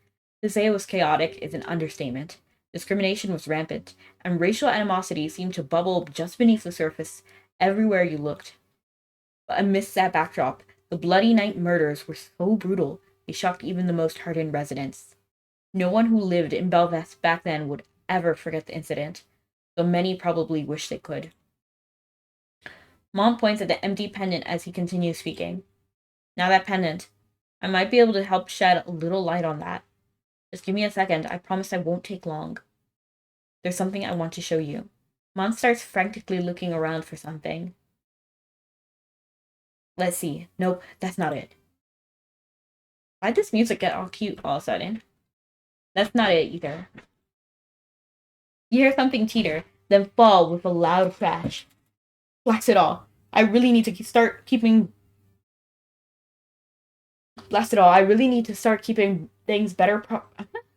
To say it was chaotic is an understatement. Discrimination was rampant, and racial animosity seemed to bubble just beneath the surface everywhere you looked. But amidst that backdrop, the Bloody Night murders were so brutal they shocked even the most hardened residents. No one who lived in Belvast back then would ever forget the incident, though many probably wish they could. Mom points at the empty pendant as he continues speaking. Now that pendant, I might be able to help shed a little light on that. Just give me a second, I promise I won't take long. There's something I want to show you. Mom starts frantically looking around for something. Let's see. Nope, that's not it. Why'd this music get all cute all of a sudden? That's not it either. You hear something teeter, then fall with a loud crash. Blast it all. I really need to start keeping Blast it all. I really need to start keeping things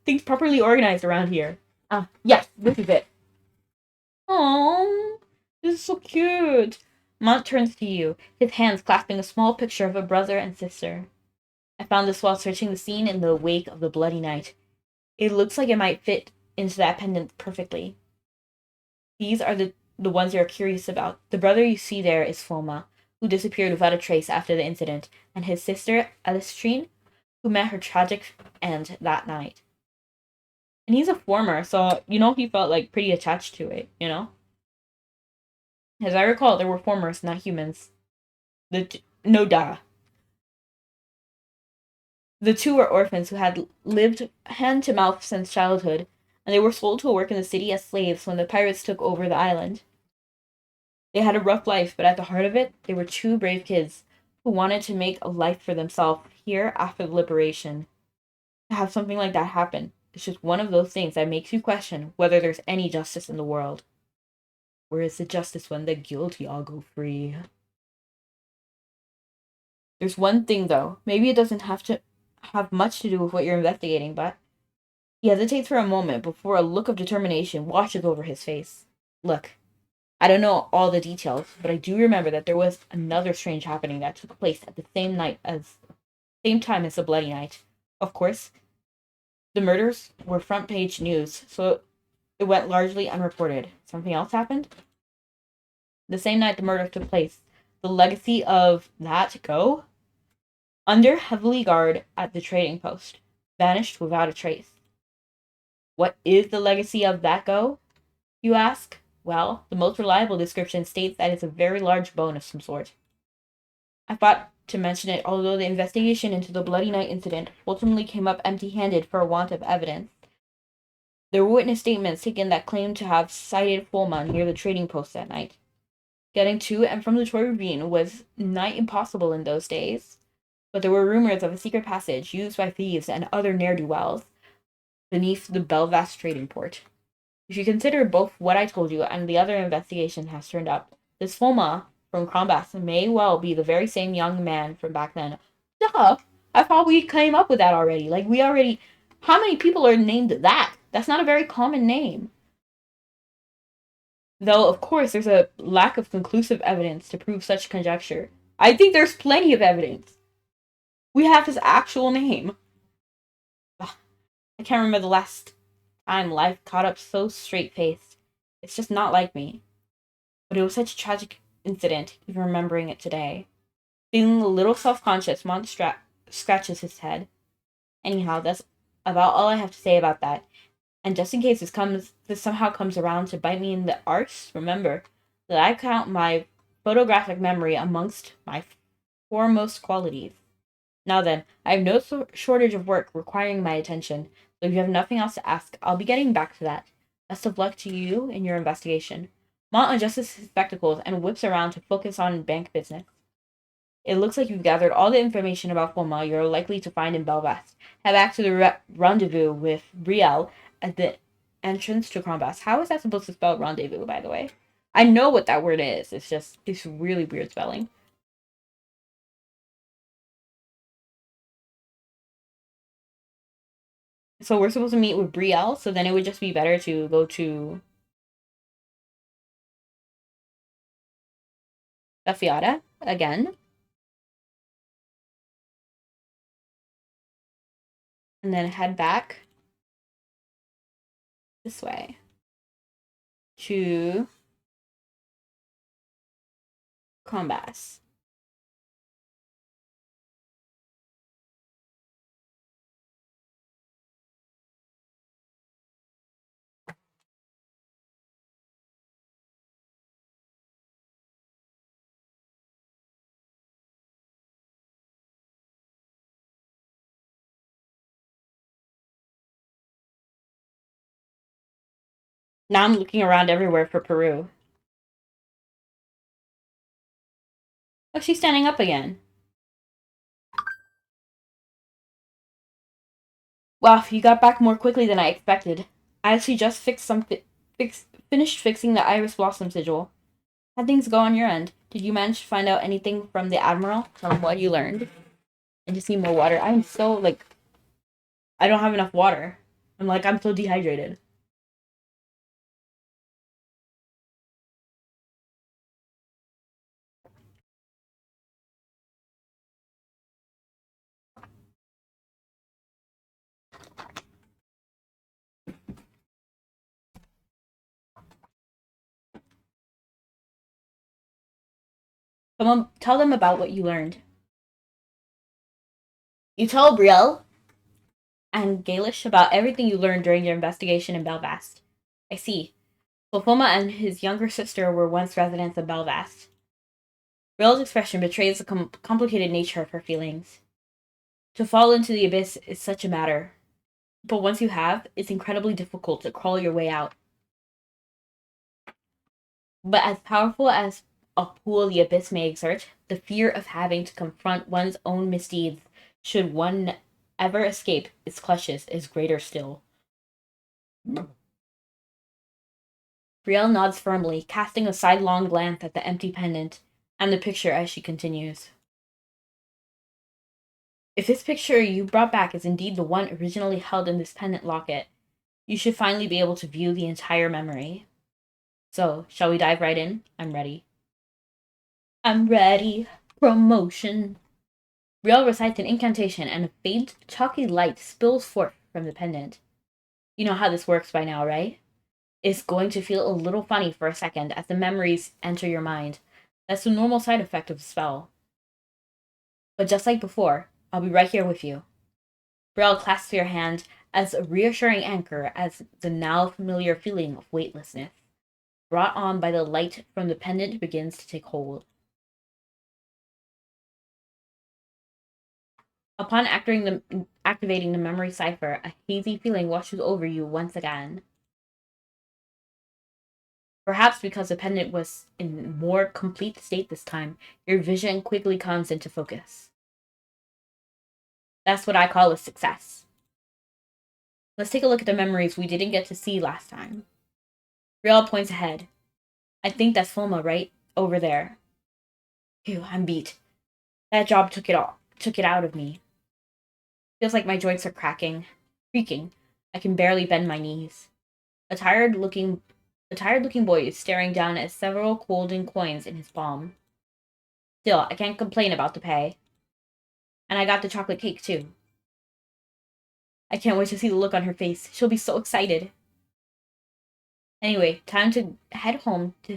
things properly organized around here. Yes, this is it. Oh, this is so cute. Mont turns to you, his hands clasping a small picture of a brother and sister. I found this while searching the scene in the wake of the Bloody Night. It looks like it might fit into that pendant perfectly. These are the ones you're curious about. The brother you see there is Foma, who disappeared without a trace after the incident, and his sister, Alistrine, who met her tragic end that night. And he's a former, so he felt like pretty attached to it, As I recall, there were formers, not humans. No duh. The two were orphans who had lived hand to mouth since childhood, and they were sold to work in the city as slaves when the pirates took over the island. They had a rough life, but at the heart of it, they were two brave kids who wanted to make a life for themselves here after the liberation. To have something like that happen, it's just one of those things that makes you question whether there's any justice in the world. Where is the justice when the guilty all go free? There's one thing, though. Maybe it doesn't have to have much to do with what you're investigating, but he hesitates for a moment before a look of determination washes over his face. Look, I don't know all the details, but I do remember that there was another strange happening that took place at the same time as the Bloody Night. Of course, the murders were front page news, so it went largely unreported. Something else happened? The same night the murder took place, the legacy of that go? Under heavily guard at the trading post, vanished without a trace. What is the legacy of that go, you ask? Well, the most reliable description states that it's a very large bone of some sort. I thought to mention it, although the investigation into the Bloody Night incident ultimately came up empty-handed for want of evidence. There were witness statements taken that claimed to have sighted Fulma near the trading post that night. Getting to and from the Toy Ravine was nigh impossible in those days, but there were rumors of a secret passage used by thieves and other ne'er-do-wells beneath the Belvast trading port. If you consider both what I told you and the other investigation has turned up, this Fulma from Crombas may well be the very same young man from back then. Duh! I thought we came up with that already. How many people are named that? That's not a very common name. Though, of course, there's a lack of conclusive evidence to prove such conjecture. I think there's plenty of evidence. We have his actual name. Ugh, I can't remember the last time life caught up so straight-faced. It's just not like me. But it was such a tragic incident, even remembering it today. Feeling a little self-conscious, scratches his head. Anyhow, that's about all I have to say about that. And just in case this somehow comes around to bite me in the arse, remember that I count my photographic memory amongst my foremost qualities. Now then, I have no shortage of work requiring my attention, so if you have nothing else to ask, I'll be getting back to that. Best of luck to you in your investigation. Mont adjusts his spectacles and whips around to focus on bank business. It looks like you've gathered all the information about Fulma you're likely to find in Belvast. Head back to the rendezvous with Brielle at the entrance to Crombas. How is that supposed to spell rendezvous, by the way? I know what that word is. It's just this really weird spelling. So we're supposed to meet with Brielle, so then it would just be better to go to the Fiata again. And then head back this way to Combas. Now I'm looking around everywhere for Peru. Oh, she's standing up again. Wow, you got back more quickly than I expected. I actually just finished fixing the Iris Blossom sigil. How'd things go on your end? Did you manage to find out anything from the Admiral? From what you learned? I just need more water. I'm so, like, I don't have enough water. I'm so dehydrated. Someone tell them about what you learned. You tell Brielle and Gaelish about everything you learned during your investigation in Belfast. I see. Fulfoma and his younger sister were once residents of Belfast. Brielle's expression betrays the complicated nature of her feelings. To fall into the abyss is such a matter, but once you have, it's incredibly difficult to crawl your way out. But as powerful as a pull the abyss may exert, the fear of having to confront one's own misdeeds, should one ever escape its clutches, is greater still. Brielle nods firmly, casting a sidelong glance at the empty pendant and the picture as she continues. If this picture you brought back is indeed the one originally held in this pendant locket, you should finally be able to view the entire memory. So, shall we dive right in? I'm ready. I'm ready. Promotion. Brielle recites an incantation, and a faint, chalky light spills forth from the pendant. You know how this works by now, right? It's going to feel a little funny for a second as the memories enter your mind. That's the normal side effect of the spell. But just like before, I'll be right here with you. Brielle clasps your hand as a reassuring anchor as the now familiar feeling of weightlessness, brought on by the light from the pendant, begins to take hold. Upon activating the memory cipher, a hazy feeling washes over you once again. Perhaps because the pendant was in more complete state this time, your vision quickly comes into focus. That's what I call a success. Let's take a look at the memories we didn't get to see last time. Brielle points ahead. I think that's Fulma right over there. Phew, I'm beat. That job took it out of me. Feels like my joints are creaking. I can barely bend my knees. A tired-looking boy is staring down at several golden coins in his palm. Still, I can't complain about the pay. And I got the chocolate cake, too. I can't wait to see the look on her face. She'll be so excited. Anyway, time to head home to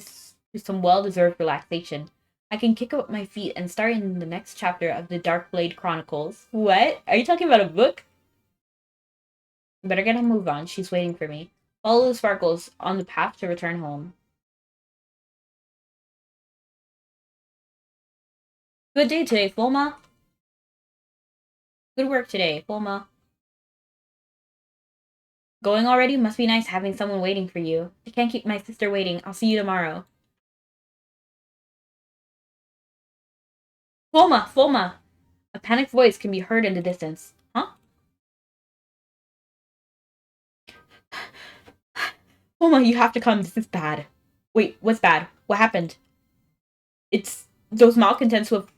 some well-deserved relaxation. I can kick up my feet and start in the next chapter of the Darkblade Chronicles. What? Are you talking about a book? Better get a move on. She's waiting for me. Follow the sparkles on the path to return home. Good day today, Fulma. Good work today, Fulma. Going already? Must be nice having someone waiting for you. I can't keep my sister waiting. I'll see you tomorrow. Fulma! Fulma! A panicked voice can be heard in the distance. Huh? Fulma, you have to come. This is bad. Wait, what's bad? What happened? It's those malcontents who have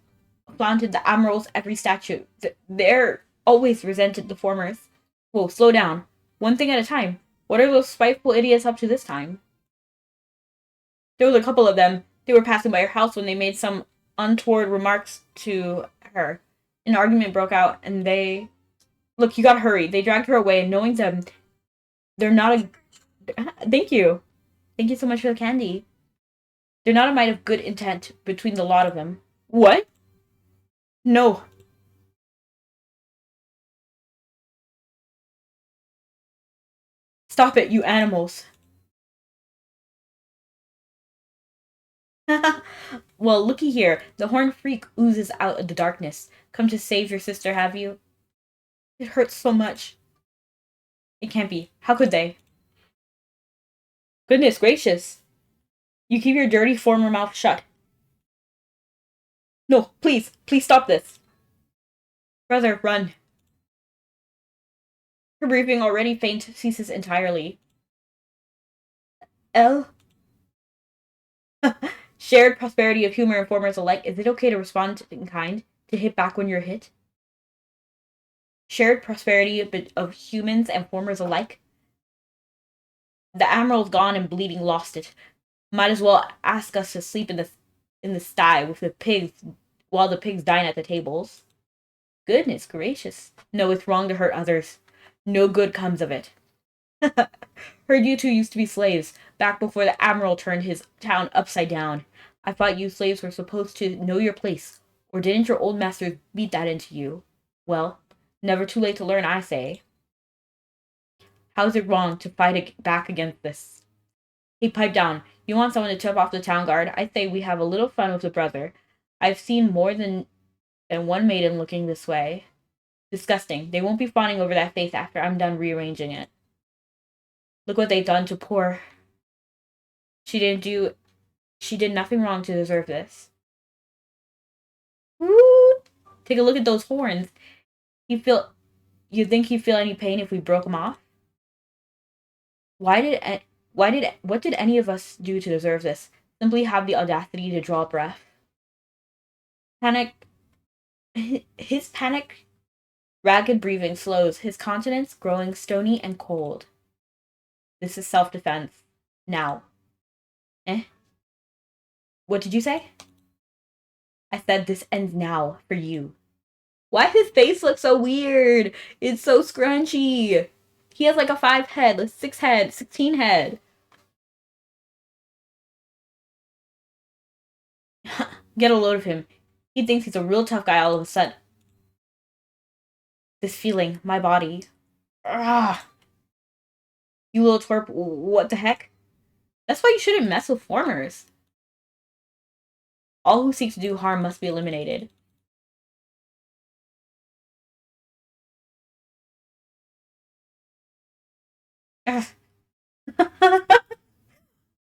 flaunted the Admiral's every statue. They're always resented the formers. Whoa, slow down. One thing at a time. What are those spiteful idiots up to this time? There was a couple of them. They were passing by your house when they made some untoward remarks to her. An argument broke out, and they... Look, you gotta hurry. They dragged her away, and knowing them, they're not a... Thank you. Thank you so much for the candy. They're not a mite of good intent between the lot of them. What? No. Stop it, you animals. Well, looky here. The horned freak oozes out of the darkness. Come to save your sister, have you? It hurts so much. It can't be. How could they? Goodness gracious. You keep your dirty former mouth shut. No, please, please stop this. Brother, run. Her breathing, already faint, ceases entirely. L? Shared prosperity of humor informers alike. Is it okay to respond in kind? To hit back when you're hit? Shared prosperity of humans and formers alike? The Admiral's gone and bleeding lost it. Might as well ask us to sleep in the sty with the pigs while the pigs dine at the tables. Goodness gracious. No, it's wrong to hurt others. No good comes of it. Heard you two used to be slaves, back before the Admiral turned his town upside down. I thought you slaves were supposed to know your place, or didn't your old masters beat that into you? Well, never too late to learn, I say. How's it wrong to fight back against this? Hey, pipe down. You want someone to tip off the town guard? I say we have a little fun with the brother. I've seen more than one maiden looking this way. Disgusting. They won't be fawning over that face after I'm done rearranging it. Look what they've done to poor... She did nothing wrong to deserve this. Woo! Take a look at those horns. You think he'd feel any pain if we broke them off? What did any of us do to deserve this? Simply have the audacity to draw a breath. His panic, ragged breathing slows, his countenance growing stony and cold. This is self-defense. Now. What did you say? I said this ends now, for you. Why does his face look so weird? It's so scrunchy. He has like a 5 head, a 6 head, 16 head. Get a load of him. He thinks he's a real tough guy all of a sudden. This feeling, my body. Ah. You little twerp, what the heck? That's why you shouldn't mess with formers. All who seek to do harm must be eliminated.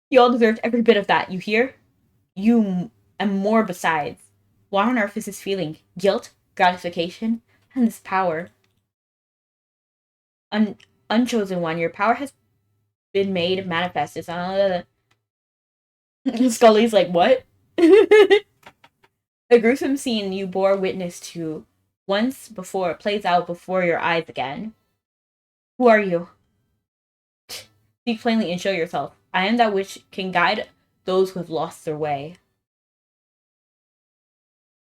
You all deserved every bit of that, you hear? You and more besides. What on earth is this feeling? Guilt? Gratification? And this power? Unchosen one, your power has been made manifest. It's Scully's like, what? A gruesome scene you bore witness to once before plays out before your eyes again. Who are you? Speak plainly and show yourself. I am that which can guide those who have lost their way.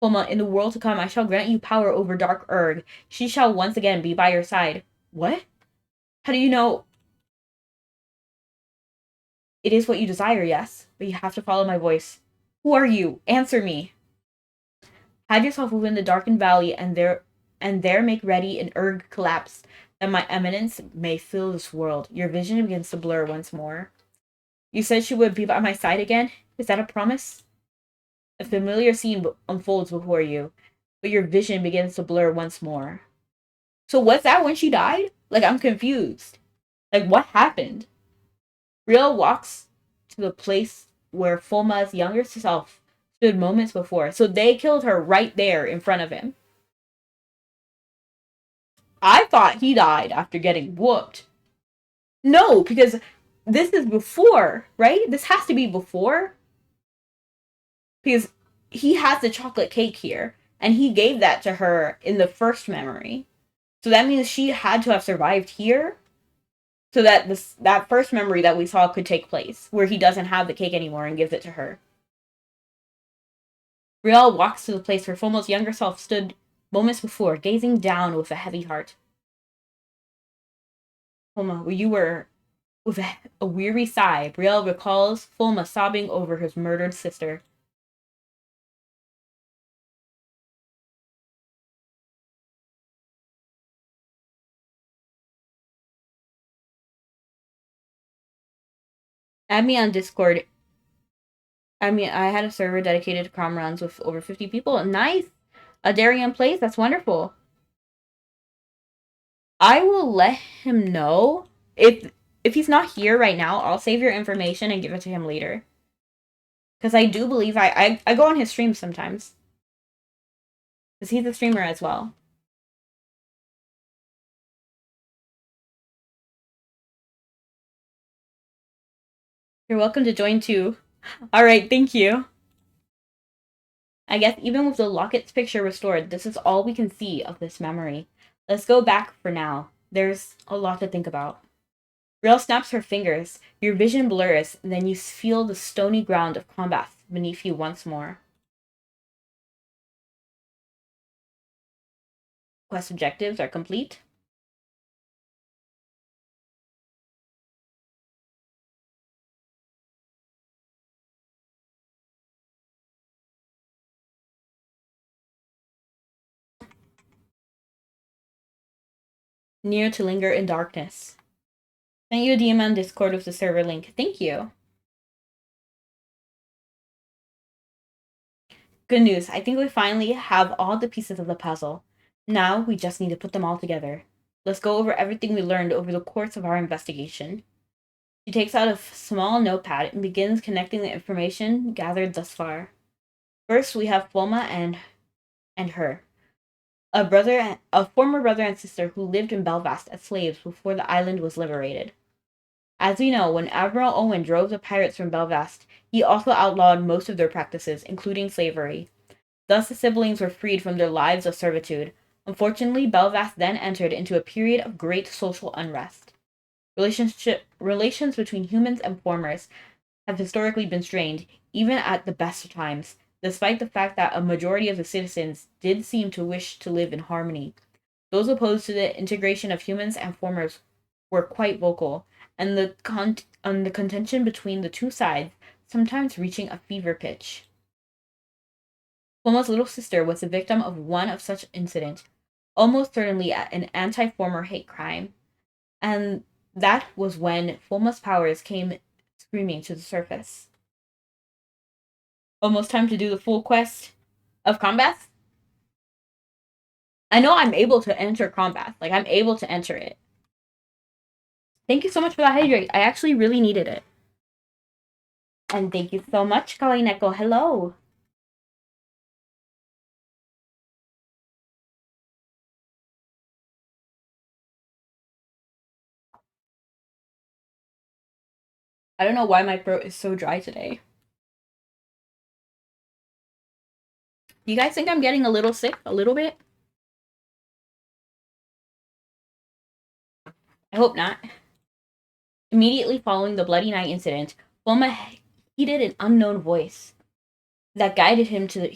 Fulma, in the world to come, I shall grant you power over Dark Erg. She shall once again be by your side. What? How do you know? It is what you desire, yes, but you have to follow my voice. Who are you? Answer me. Hide yourself within the darkened valley, and there make ready an Erg collapse, that my eminence may fill this world. Your vision begins to blur once more. You said she would be by my side again? Is that a promise? A familiar scene unfolds before you, but your vision begins to blur once more. So was that when she died? Like, I'm confused. Like, what happened? Riel walks to the place where Fulma's younger self stood moments before. So they killed her right there in front of him. I thought he died after getting whooped. No, because this is before, right? This has to be before. Because he has the chocolate cake here, and he gave that to her in the first memory. So that means she had to have survived here so that that first memory that we saw could take place, where he doesn't have the cake anymore and gives it to her. Riel walks to the place where Fulma's younger self stood moments before, gazing down with a heavy heart. Fulma, you were... With a weary sigh, Brielle recalls Fulma sobbing over his murdered sister. Add me on Discord. I had a server dedicated to Crom runs with over 50 people. Nice! A Darien Place? That's wonderful. I will let him know. If he's not here right now, I'll save your information and give it to him later. Because I do believe I go on his streams sometimes. Because he's a streamer as well. You're welcome to join too. Alright, thank you. I guess even with the Locket's picture restored, this is all we can see of this memory. Let's go back for now. There's a lot to think about. Riel snaps her fingers. Your vision blurs, then you feel the stony ground of combat beneath you once more. Quest objectives are complete. Near to linger in darkness. Send you a DM on Discord with the server link. Thank you. Good news. I think we finally have all the pieces of the puzzle. Now we just need to put them all together. Let's go over everything we learned over the course of our investigation. She takes out a small notepad and begins connecting the information gathered thus far. First, we have Fulma and her, a former brother and sister who lived in Belfast as slaves before the island was liberated. As we know, when Admiral Owen drove the pirates from Belfast, he also outlawed most of their practices, including slavery. Thus, the siblings were freed from their lives of servitude. Unfortunately, Belfast then entered into a period of great social unrest. Relations between humans and formers have historically been strained, even at the best of times, despite the fact that a majority of the citizens did seem to wish to live in harmony. Those opposed to the integration of humans and formers were quite vocal, and the contention between the two sides sometimes reaching a fever pitch. Fulma's little sister was the victim of one of such incident, almost certainly an anti-former hate crime, and that was when Fulma's powers came screaming to the surface. Almost time to do the full quest of combat. I know I'm able to enter combat. Like, I'm able to enter it. Thank you so much for that hydrate. I actually really needed it. And thank you so much, Kawaineko. Hello. I don't know why my throat is so dry today. Do you guys think I'm getting a little sick? A little bit? I hope not. Immediately following the Bloody Night incident, Fulma heeded an unknown voice that guided him to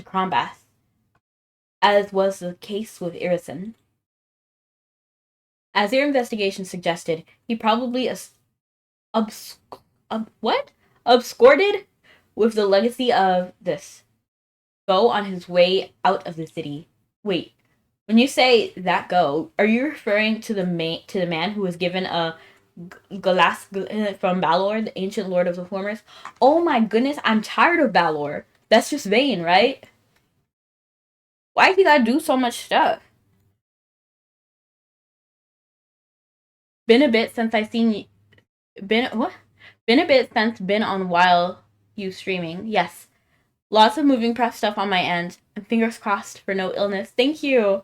Crombath, as was the case with Irison. As their investigation suggested, he probably obscured with the legacy of this. Go on his way out of the city. Wait, when you say that go, are you referring to the man who was given a glass from Balor, the ancient lord of the formers? Oh my goodness, I'm tired of Balor. That's just vain, right? Why he gotta do so much stuff? Been a bit since I seen been what? Been a bit since been on while you streaming. Yes. Lots of moving press stuff on my end. And fingers crossed for no illness. Thank you.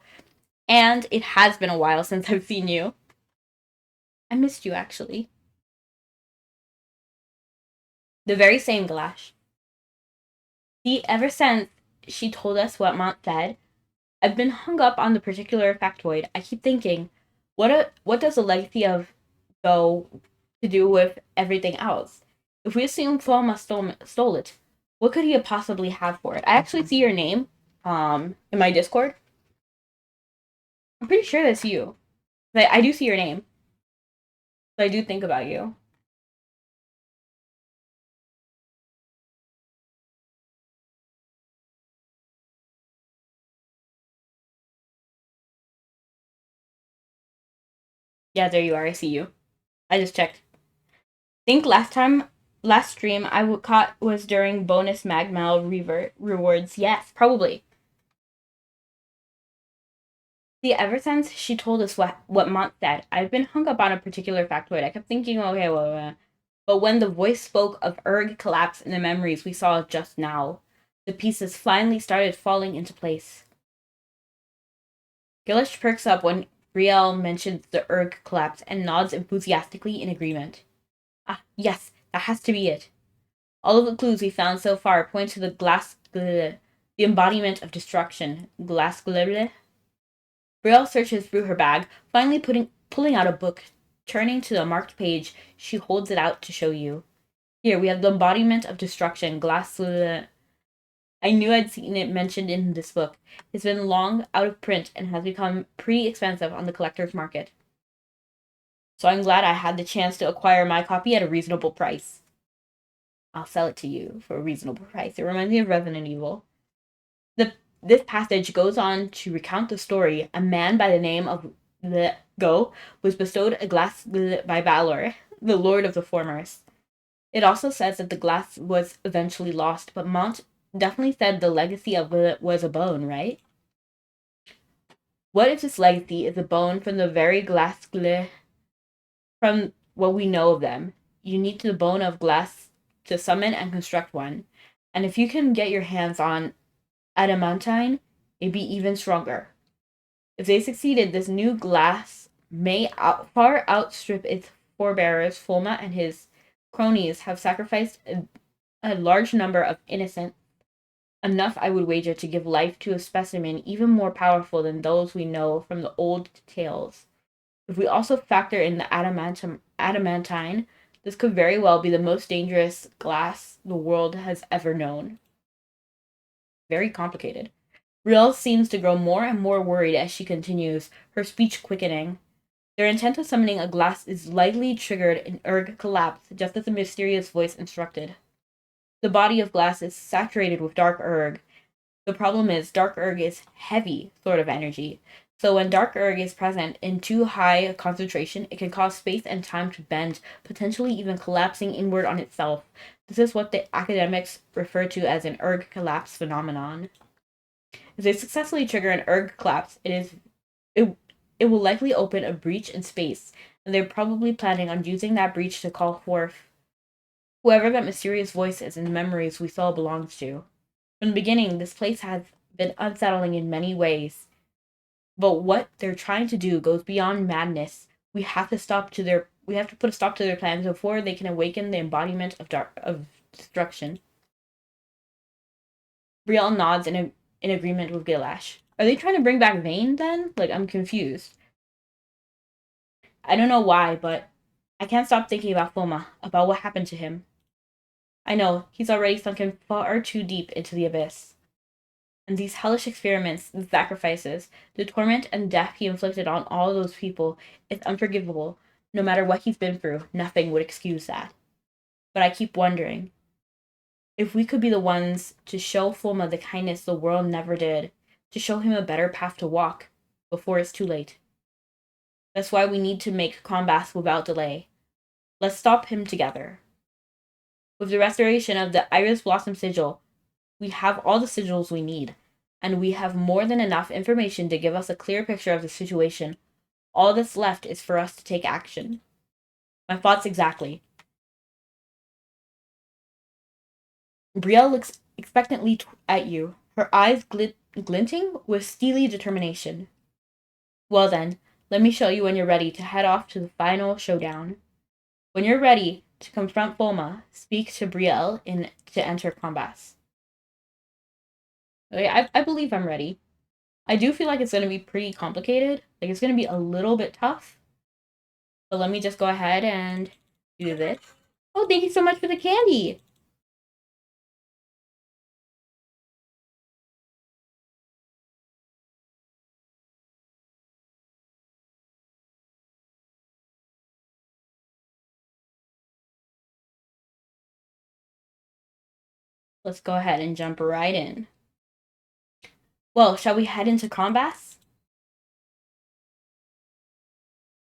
And it has been a while since I've seen you. I missed you, actually. The very same, Galash. See, ever since she told us what Mont said, I've been hung up on the particular factoid. I keep thinking, what does the legacy of go to do with everything else? If we assume Fulma stole it, What could he possibly have for it? I actually see your name in my Discord. I'm pretty sure that's you. I do see your name. So I do think about you. Yeah, there you are. I see you. I just checked. Think last stream caught was during bonus Magmal revert rewards. Yes, probably. See, ever since she told us what Mont said, I've been hung up on a particular factoid. I kept thinking, okay, well, but when the voice spoke of Erg collapse in the memories we saw just now, the pieces finally started falling into place. Gilish perks up when Brielle mentions the Erg collapse and nods enthusiastically in agreement. Ah, yes, that has to be it. All of the clues we found so far point to the embodiment of destruction. Brielle searches through her bag, finally pulling out a book. Turning to the marked page, she holds it out to show you. Here, we have the embodiment of destruction. I knew I'd seen it mentioned in this book. It's been long out of print and has become pretty expensive on the collector's market. So I'm glad I had the chance to acquire my copy at a reasonable price. I'll sell it to you for a reasonable price. It reminds me of Resident Evil. This passage goes on to recount the story. A man by the name of the Go was bestowed a glass by Valor, the lord of the Formers. It also says that the glass was eventually lost, but Mont definitely said the legacy of it was a bone, right? What if this legacy is a bone from the very glass from what we know of them? You need the bone of glass to summon and construct one. And if you can get your hands on adamantine, it'd be even stronger. If they succeeded, this new glass may far outstrip its forebears. Fulma and his cronies have sacrificed a large number of innocent, enough I would wager to give life to a specimen even more powerful than those we know from the old tales. If we also factor in the adamantine, this could very well be the most dangerous glass the world has ever known. Very complicated. Riel seems to grow more and more worried as she continues, her speech quickening. Their intent of summoning a glass is likely triggered in Erg collapse, just as the mysterious voice instructed. The body of glass is saturated with dark Erg. The problem is, dark Erg is heavy sort of energy. So when dark Erg is present in too high a concentration, it can cause space and time to bend, potentially even collapsing inward on itself. This is what the academics refer to as an Erg collapse phenomenon. If they successfully trigger an Erg collapse, it, it will likely open a breach in space, and they're probably planning on using that breach to call forth whoever that mysterious voice is in the memories we saw belongs to. From the beginning, this place has been unsettling in many ways, but what they're trying to do goes beyond madness. We have to put a stop to their plans before they can awaken the embodiment of destruction. Brielle nods in agreement with Gilash. Are they trying to bring back Vane then? Like, I'm confused. I don't know why, but I can't stop thinking about Foma, about what happened to him. I know, he's already sunken far too deep into the abyss. And these hellish experiments, the sacrifices, the torment and death he inflicted on all those people, it's unforgivable. No matter what he's been through, nothing would excuse that. But I keep wondering, if we could be the ones to show Fulma the kindness the world never did, to show him a better path to walk, before it's too late. That's why we need to make Combas without delay. Let's stop him together. With the restoration of the Iris Blossom Sigil, we have all the sigils we need, and we have more than enough information to give us a clear picture of the situation. All that's left is for us to take action. My thoughts exactly. Brielle looks expectantly at you, her eyes glinting with steely determination. Well then, let me show you when you're ready to head off to the final showdown. When you're ready to confront Fulma, speak to Brielle to enter Combas. Okay, I believe I'm ready. I do feel like it's going to be pretty complicated. Like, it's going to be a little bit tough. But let me just go ahead and do this. Oh, thank you so much for the candy. Let's go ahead and jump right in. Well, shall we head into Combas?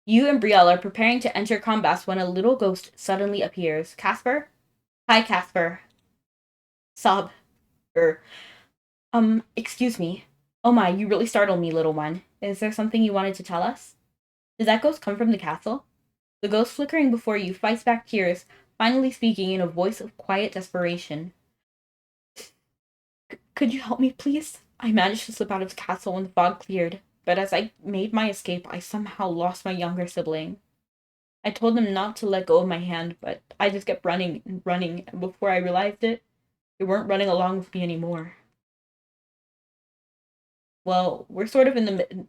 You and Brielle are preparing to enter Combas when a little ghost suddenly appears. Casper? Hi, Casper. Sob. Er, excuse me. Oh my, you really startled me, little one. Is there something you wanted to tell us? Did that ghost come from the castle? The ghost flickering before you fights back tears, finally speaking in a voice of quiet desperation. Could you help me, please? I managed to slip out of the castle when the fog cleared, but as I made my escape, I somehow lost my younger sibling. I told them not to let go of my hand, but I just kept running and running, and before I realized it, they weren't running along with me anymore. Well, we're sort of in the mid.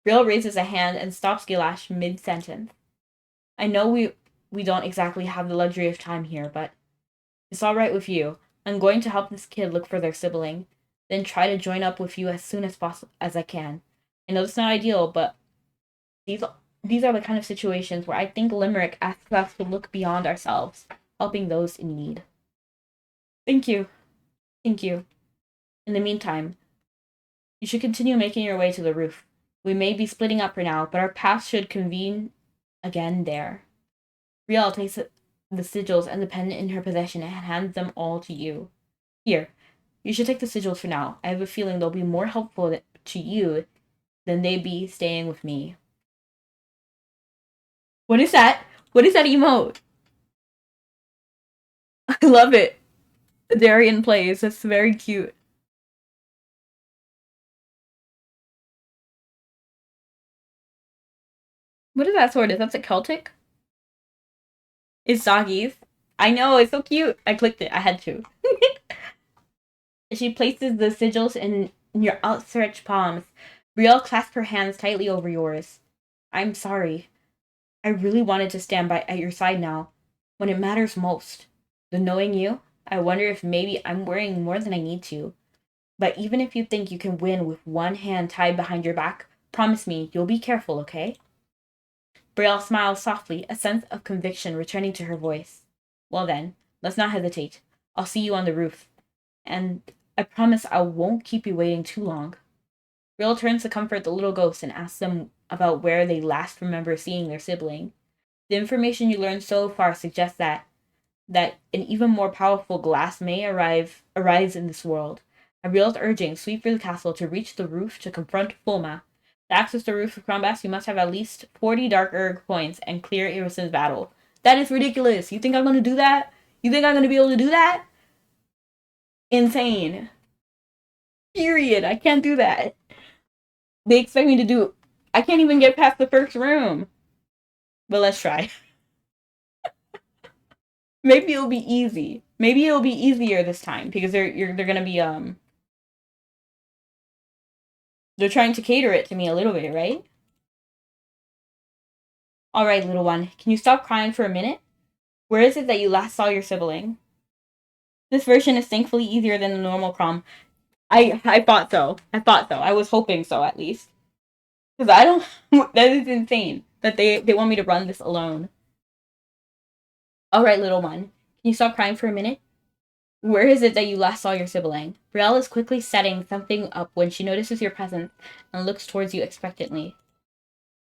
Brielle raises a hand and stops Gilash mid-sentence. I know we don't exactly have the luxury of time here, but it's all right with you. I'm going to help this kid look for their sibling, then try to join up with you as soon as possible as I can. I know it's not ideal, but these these are the kind of situations where I think Limerick asks us to look beyond ourselves, helping those in need. Thank you. Thank you. In the meantime, you should continue making your way to the roof. We may be splitting up for now, but our paths should convene again there. Brielle takes the sigils and the pendant in her possession and hands them all to you. Here, you should take the sigils for now. I have a feeling they'll be more helpful to you than they'd be staying with me. What is that? What is that emote? I love it. Darian plays. That's very cute. What is that sword? Is that a Celtic? It's Doggy's. I know, it's so cute. I clicked it. I had to. She places the sigils in your outstretched palms. Brielle clasps her hands tightly over yours. I'm sorry. I really wanted to stand by at your side now, when it matters most. The knowing you, I wonder if maybe I'm worrying more than I need to. But even if you think you can win with one hand tied behind your back, promise me you'll be careful, okay? Brielle smiles softly, a sense of conviction returning to her voice. Well then, let's not hesitate. I'll see you on the roof. And I promise I won't keep you waiting too long. Brielle turns to comfort the little ghost and asks them about where they last remember seeing their sibling. The information you learned so far suggests that an even more powerful glass may arise in this world. At Brielle's urging, sweep through the castle to reach the roof to confront Fulma. To access the roof of Crombas, you must have at least 40 Dark Erg points and clear Irison's battle. That is ridiculous. You think I'm going to do that? You think I'm going to be able to do that? Insane. Period. I can't do that. They expect me to do. I can't even get past the first room. But let's try. Maybe it'll be easy. Maybe it'll be easier this time because they're gonna be they're trying to cater it to me a little bit, right? All right, little one, can you stop crying for a minute? Where is it that you last saw your sibling? This version is thankfully easier than the normal Crom. I thought so. I thought so. I was hoping so at least. Because I don't. That is insane that they want me to run this alone. All right, little one, can you stop crying for a minute? Where is it that you last saw your sibling? Brielle is quickly setting something up when she notices your presence and looks towards you expectantly.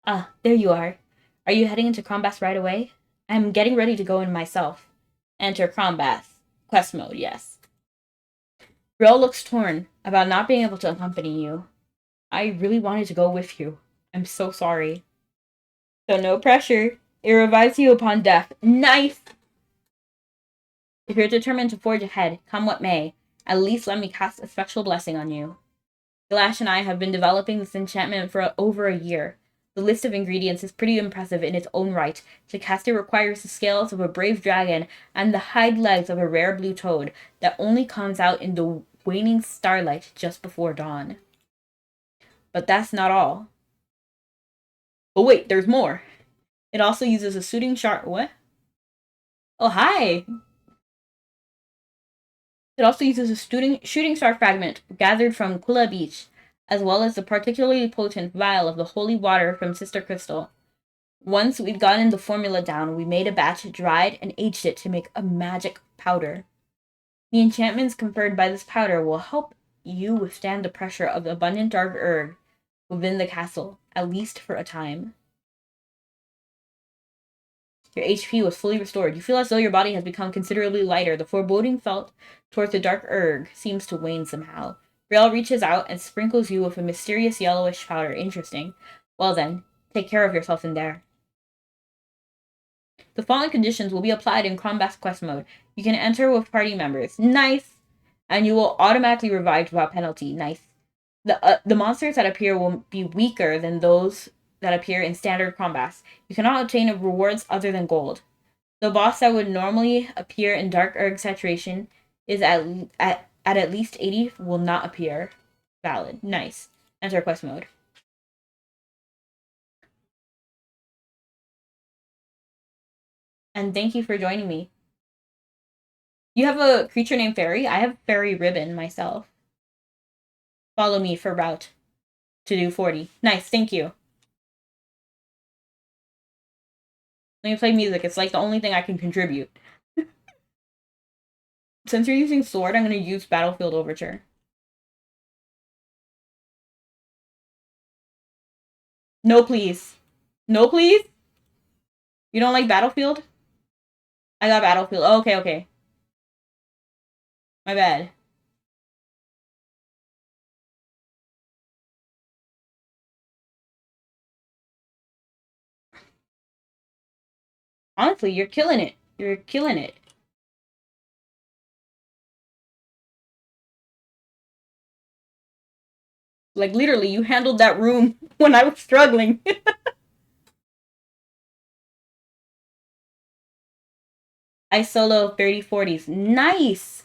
Ah, there you are. Are you heading into Crombas right away? I'm getting ready to go in myself. Enter Crombas. Quest mode, yes. Brielle looks torn about not being able to accompany you. I really wanted to go with you. I'm so sorry. So no pressure. It revives you upon death. Nice! If you're determined to forge ahead, come what may, at least let me cast a special blessing on you. Gilash and I have been developing this enchantment for over a year. The list of ingredients is pretty impressive in its own right. To cast it requires the scales of a brave dragon and the hind legs of a rare blue toad that only comes out in the waning starlight just before dawn. But that's not all. Oh wait, there's more. It also uses a shooting star. What? Oh hi. It also uses a shooting star fragment gathered from Kula Beach, as well as the particularly potent vial of the holy water from Sister Crystal. Once we'd gotten the formula down, we made a batch, dried, and aged it to make a magic powder. The enchantments conferred by this powder will help you withstand the pressure of the abundant dark herb within the castle, at least for a time. Your HP was fully restored. You feel as though your body has become considerably lighter. The foreboding felt towards the dark herb seems to wane somehow. Brielle reaches out and sprinkles you with a mysterious yellowish powder. Interesting. Well then, take care of yourself in there. The following conditions will be applied in Combat Quest mode. You can enter with party members. Nice! And you will automatically revive without penalty. Nice. The monsters that appear will be weaker than those that appear in standard combats. You cannot obtain rewards other than gold. The boss that would normally appear in Dark Erg Saturation is at least 80 will not appear. Valid. Nice. Enter quest mode. And thank you for joining me. You have a creature named Fairy? I have Fairy Ribbon myself. Follow me for route to do 40. Nice, thank you. Let me play music. It's like the only thing I can contribute. Since you're using sword, I'm going to use Battlefield Overture. No, please. No, please? You don't like Battlefield? I got Battlefield. Oh, okay, okay. My bad. Honestly, you're killing it. You're killing it. Like, literally, you handled that room when I was struggling. I solo 30/40s. Nice!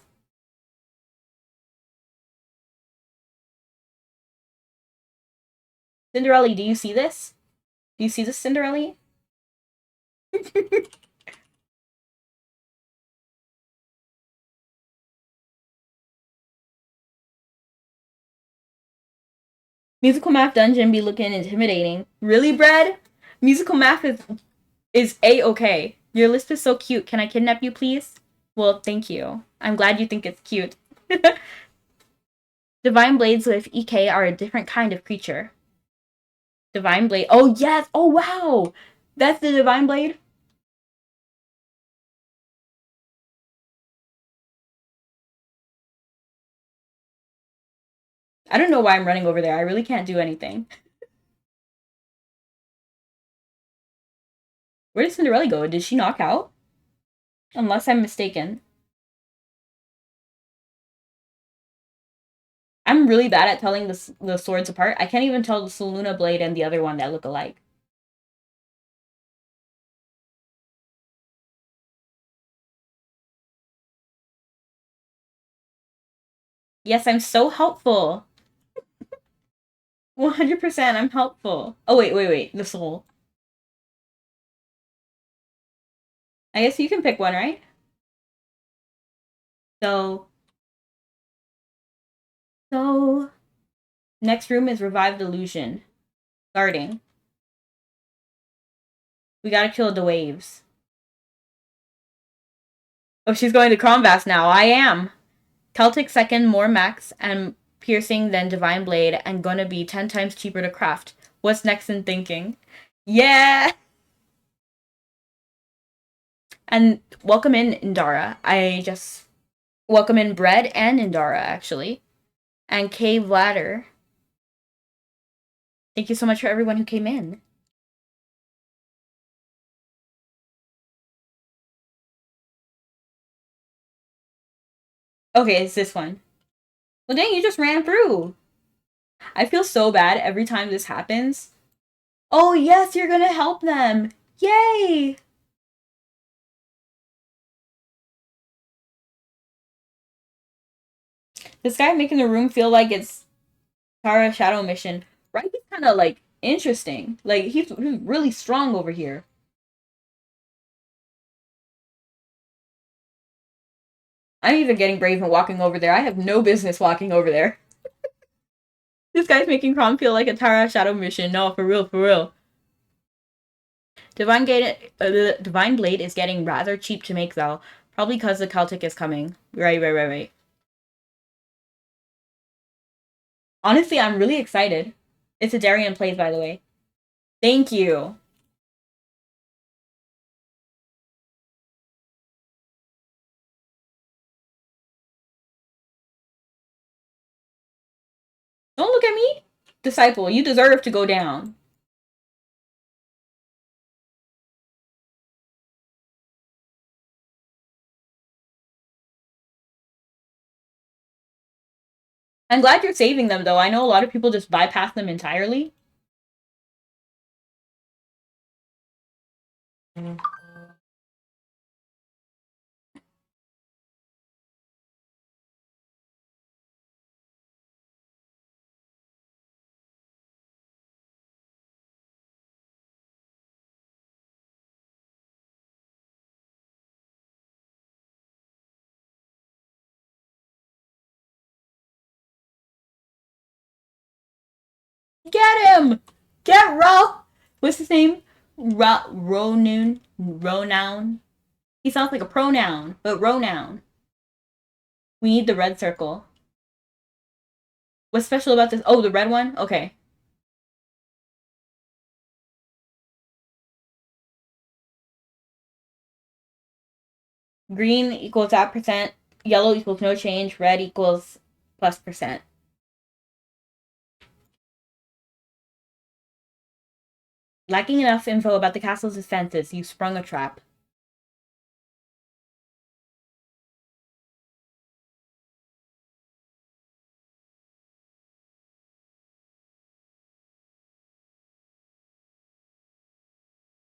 Cinderella, do you see this? Do you see this, Cinderella? Musical Math Dungeon be looking intimidating. Really, Brad? Musical Math is A-okay. Your lisp is so cute. Can I kidnap you, please? Well, thank you. I'm glad you think it's cute. Divine Blades with EK are a different kind of creature. Divine Blade. Oh, yes! Oh, wow! That's the Divine Blade? I don't know why I'm running over there. I really can't do anything. Where did Cinderella go? Did she knock out? Unless I'm mistaken. I'm really bad at telling the swords apart. I can't even tell the Selûne blade and the other one that look alike. Yes, I'm so helpful. 100% I'm helpful. Oh, wait. The soul. I guess you can pick one, right? So, next room is Revived Illusion. Guarding. We gotta kill the waves. Oh, she's going to Crombass now. I am. Celtic second, more max and piercing than Divine Blade, and gonna be 10 times cheaper to craft. What's next in thinking? Yeah! And welcome in, Indara. I just welcome in Bread and Indara, actually. And Cave Ladder. Thank you so much for everyone who came in. Okay, it's this one. Well, dang, you just ran through. I feel so bad every time this happens. Oh, yes, you're gonna help them. Yay! This guy making the room feel like it's Tara Shadow Mission. Right? He's kind of, like, interesting. Like, he's really strong over here. I'm even getting brave and walking over there. I have no business walking over there. This guy's making Crom feel like a Tara Shadow Mission. No, for real, for real. Divine Blade is getting rather cheap to make, though. Probably because the Celtic is coming. Right. Honestly, I'm really excited. It's a Darien plays, by the way. Thank you. Don't look at me. Disciple, you deserve to go down. I'm glad you're saving them, though. I know a lot of people just bypass them entirely. Get him! Get Ro! What's his name? Ronoun? Ronoun? He sounds like a pronoun, but Ronoun. We need the red circle. What's special about this? Oh, the red one? Okay. Green equals that percent. Yellow equals no change. Red equals plus percent. Lacking enough info about the castle's defenses, you sprung a trap.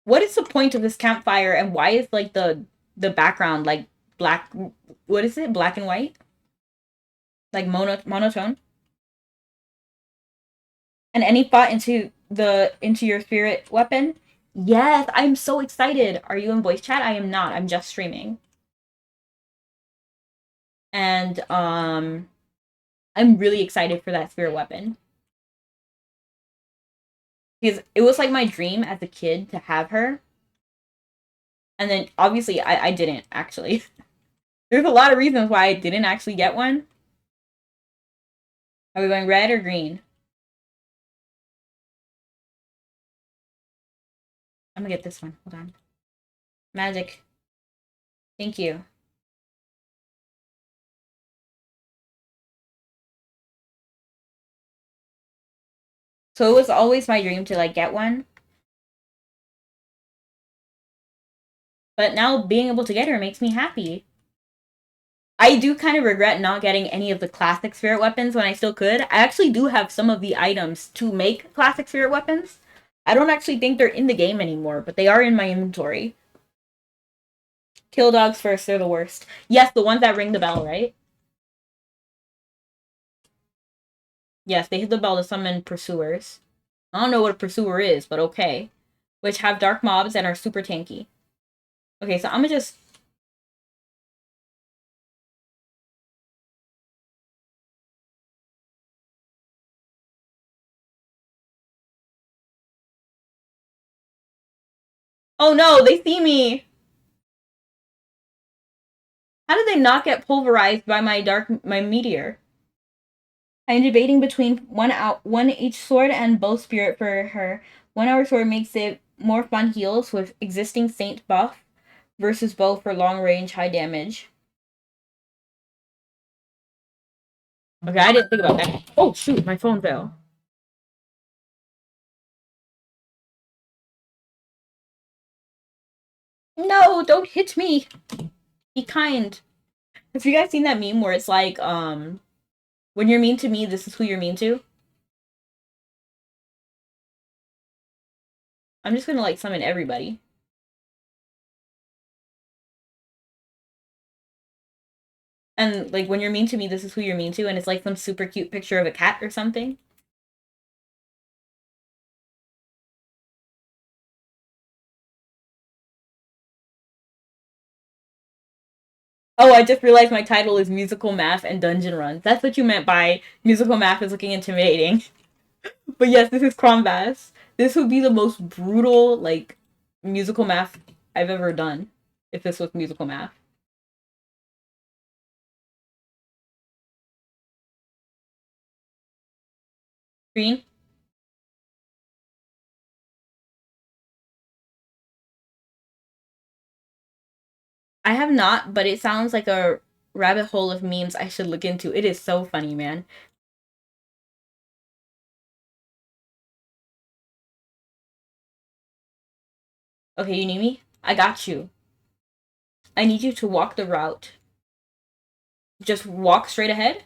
What is the point of this campfire, and why is like the background like black? What is it? Black and white? Like monotone? And any thought into your spirit weapon? Yes, I'm so excited. Are you in voice chat? I am not. I'm just streaming. And I'm really excited for that spirit weapon. Because it was like my dream as a kid to have her. And then obviously I didn't actually. There's a lot of reasons why I didn't actually get one. Are we going red or green? I'm gonna get this one. Hold on. Magic. Thank you. So it was always my dream to like get one. But now being able to get her makes me happy. I do kind of regret not getting any of the classic spirit weapons when I still could. I actually do have some of the items to make classic spirit weapons. I don't actually think they're in the game anymore, but they are in my inventory. Kill dogs first, they're the worst. Yes, the ones that ring the bell, right? Yes, they hit the bell to summon pursuers. I don't know what a pursuer is, but okay. Which have dark mobs and are super tanky. Okay, so I'm gonna just... Oh no, they see me! How did they not get pulverized by my meteor? I am debating between one each sword and bow spirit for her. 1 hour sword makes it more fun heals with existing saint buff versus bow for long range high damage. Okay, I didn't think about that. Oh shoot, my phone fell. No, don't hit me. Be kind. Have you guys seen that meme where it's like, when you're mean to me, this is who you're mean to? I'm just gonna like summon everybody. And like when you're mean to me, this is who you're mean to, and it's like some super cute picture of a cat or something. Oh, I just realized my title is Musical Math and Dungeon Runs. That's what you meant by Musical Math is looking intimidating. But yes, this is Crombass. This would be the most brutal, like, musical math I've ever done if this was musical math. Green? I have not, but it sounds like a rabbit hole of memes I should look into. It is so funny, man. Okay, you need me? I got you. I need you to walk the route. Just walk straight ahead.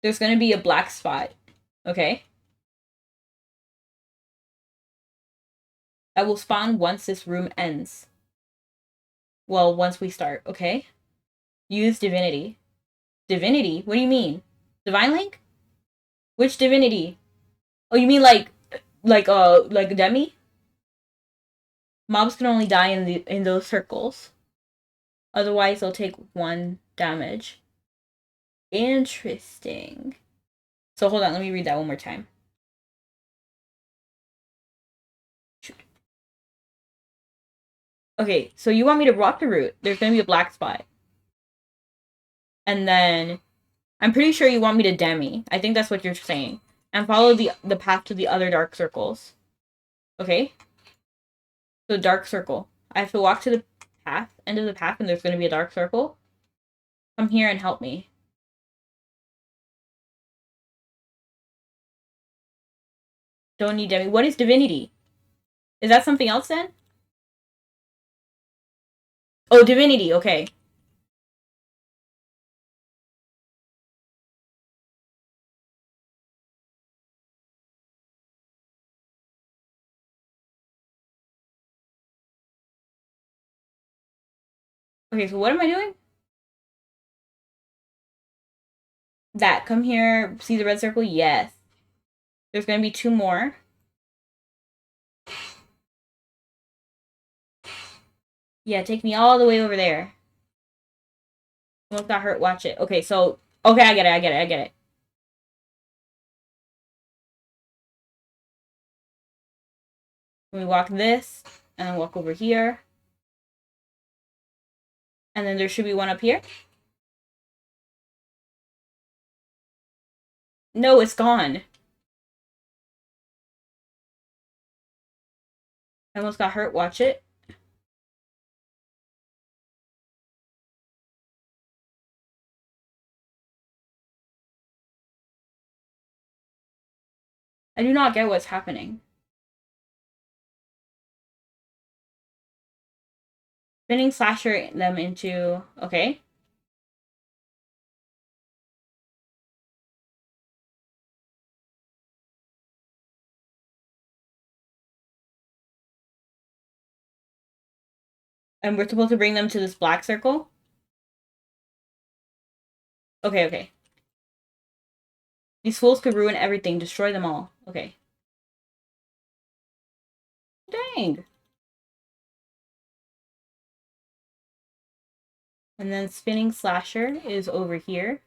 There's gonna be a black spot. Okay? That will spawn once this room ends. Well, once we start, okay? Use divinity. Divinity? What do you mean? Divine Link? Which divinity? Oh, you mean like Demi? Mobs can only die in those circles. Otherwise, they'll take 1 damage. Interesting. So hold on, let me read that one more time. Shoot. Okay, so you want me to walk the route. There's gonna be a black spot. And then I'm pretty sure you want me to demi. I think that's what you're saying. And follow the path to the other dark circles. Okay? So dark circle. I have to walk to the path, end of the path, and there's gonna be a dark circle. Come here and help me. Don't need demi. What is divinity? Is that something else then? Oh, divinity, okay. Okay, so what am I doing? That. Come here. See the red circle? Yes. There's gonna be 2 more. Yeah, take me all the way over there. Almost got hurt. Watch it. Okay, so... Okay, I get it. We walk this, and then walk over here. And then there should be one up here. No, it's gone. I almost got hurt. Watch it. I do not get what's happening. Spinning slasher them into... Okay. And we're supposed to bring them to this black circle? Okay. These fools could ruin everything. Destroy them all. Okay. Dang. And then spinning slasher is over here.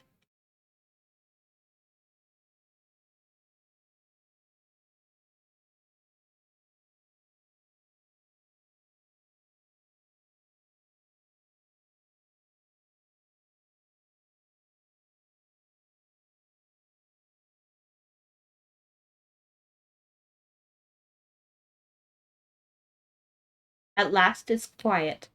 At last it's quiet.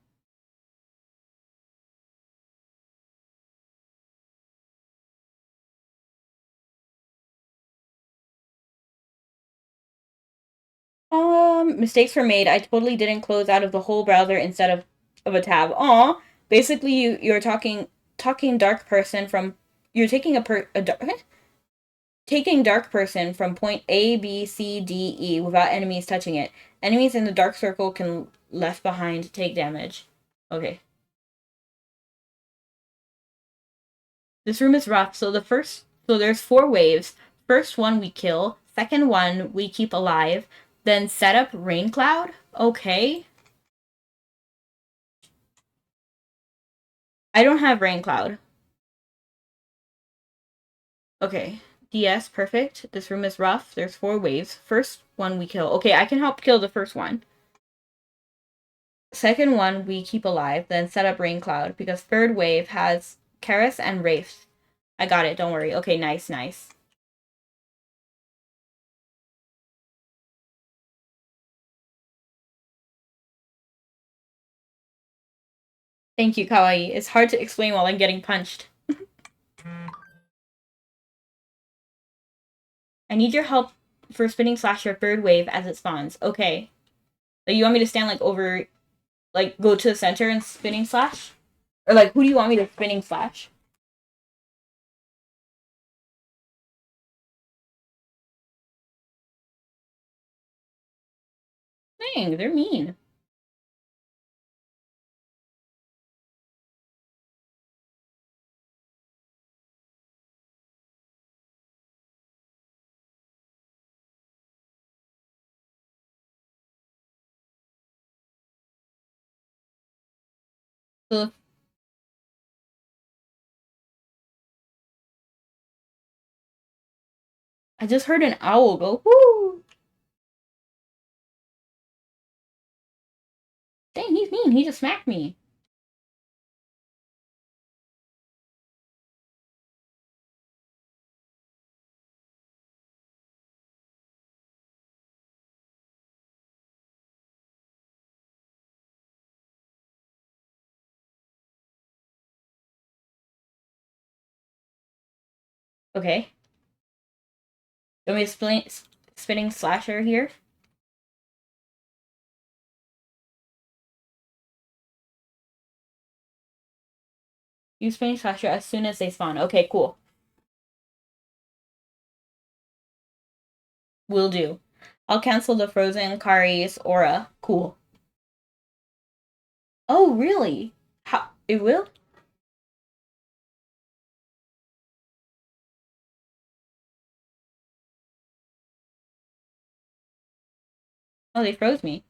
Mistakes were made. I totally didn't close out of the whole browser instead of a tab. Aw. Basically, you're talking dark person from you're taking taking dark person from point A, B, C, D, E without enemies touching it. Enemies in the dark circle can left behind take damage. Okay. This room is rough. So there's 4 waves. First one we kill. Second one we keep alive. Then set up rain cloud. Okay. I don't have rain cloud. Okay. DS, perfect. This room is rough. There's 4 waves. First one we kill. Okay, I can help kill the first one. Second one we keep alive. Then set up rain cloud because third wave has Karis and Wraith. I got it. Don't worry. Okay, nice. Thank you, Kawaii. It's hard to explain while I'm getting punched. I need your help for spinning slash your third wave as it spawns. Okay. So you want me to stand like over, like go to the center and spinning slash? Or like who do you want me to spinning slash? Dang, they're mean. So I just heard an owl go, whoo! Dang, he's mean. He just smacked me. Okay. You want me to spinning slasher here? You spinning slasher as soon as they spawn. Okay, cool. Will do. I'll cancel the frozen Kari's aura. Cool. Oh, really? How? It will? Oh, they froze me.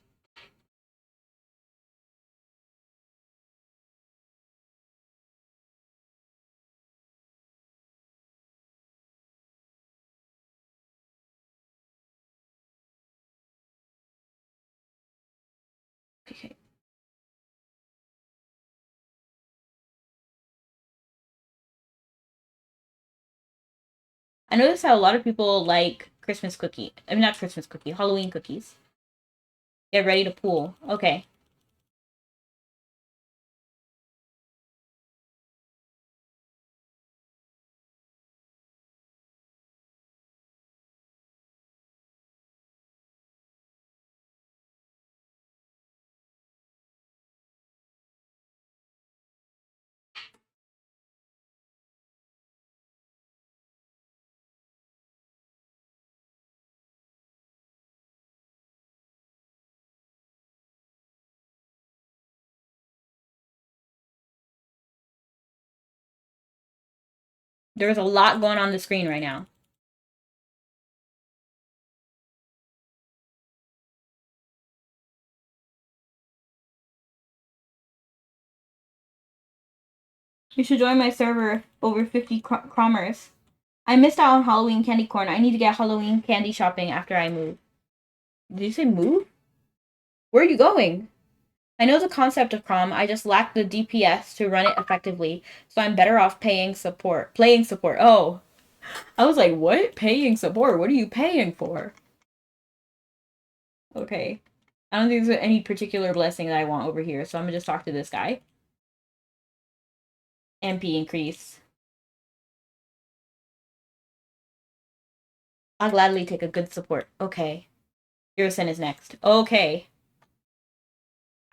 Okay. I noticed how a lot of people like Christmas cookie. I mean, not Christmas cookie, Halloween cookies. Get ready to pool. Okay. There's a lot going on the screen right now. You should join my server. Over 50 Cromers. I missed out on Halloween candy corn. I need to get Halloween candy shopping after I move. Did you say move? Where are you going? I know the concept of Crom. I just lack the DPS to run it effectively, so I'm better off paying support. Playing support. Oh, I was like, what? Paying support? What are you paying for? Okay. I don't think there's any particular blessing that I want over here, so I'm gonna just talk to this guy. MP increase. I'll gladly take a good support. Okay. Irisen is next. Okay.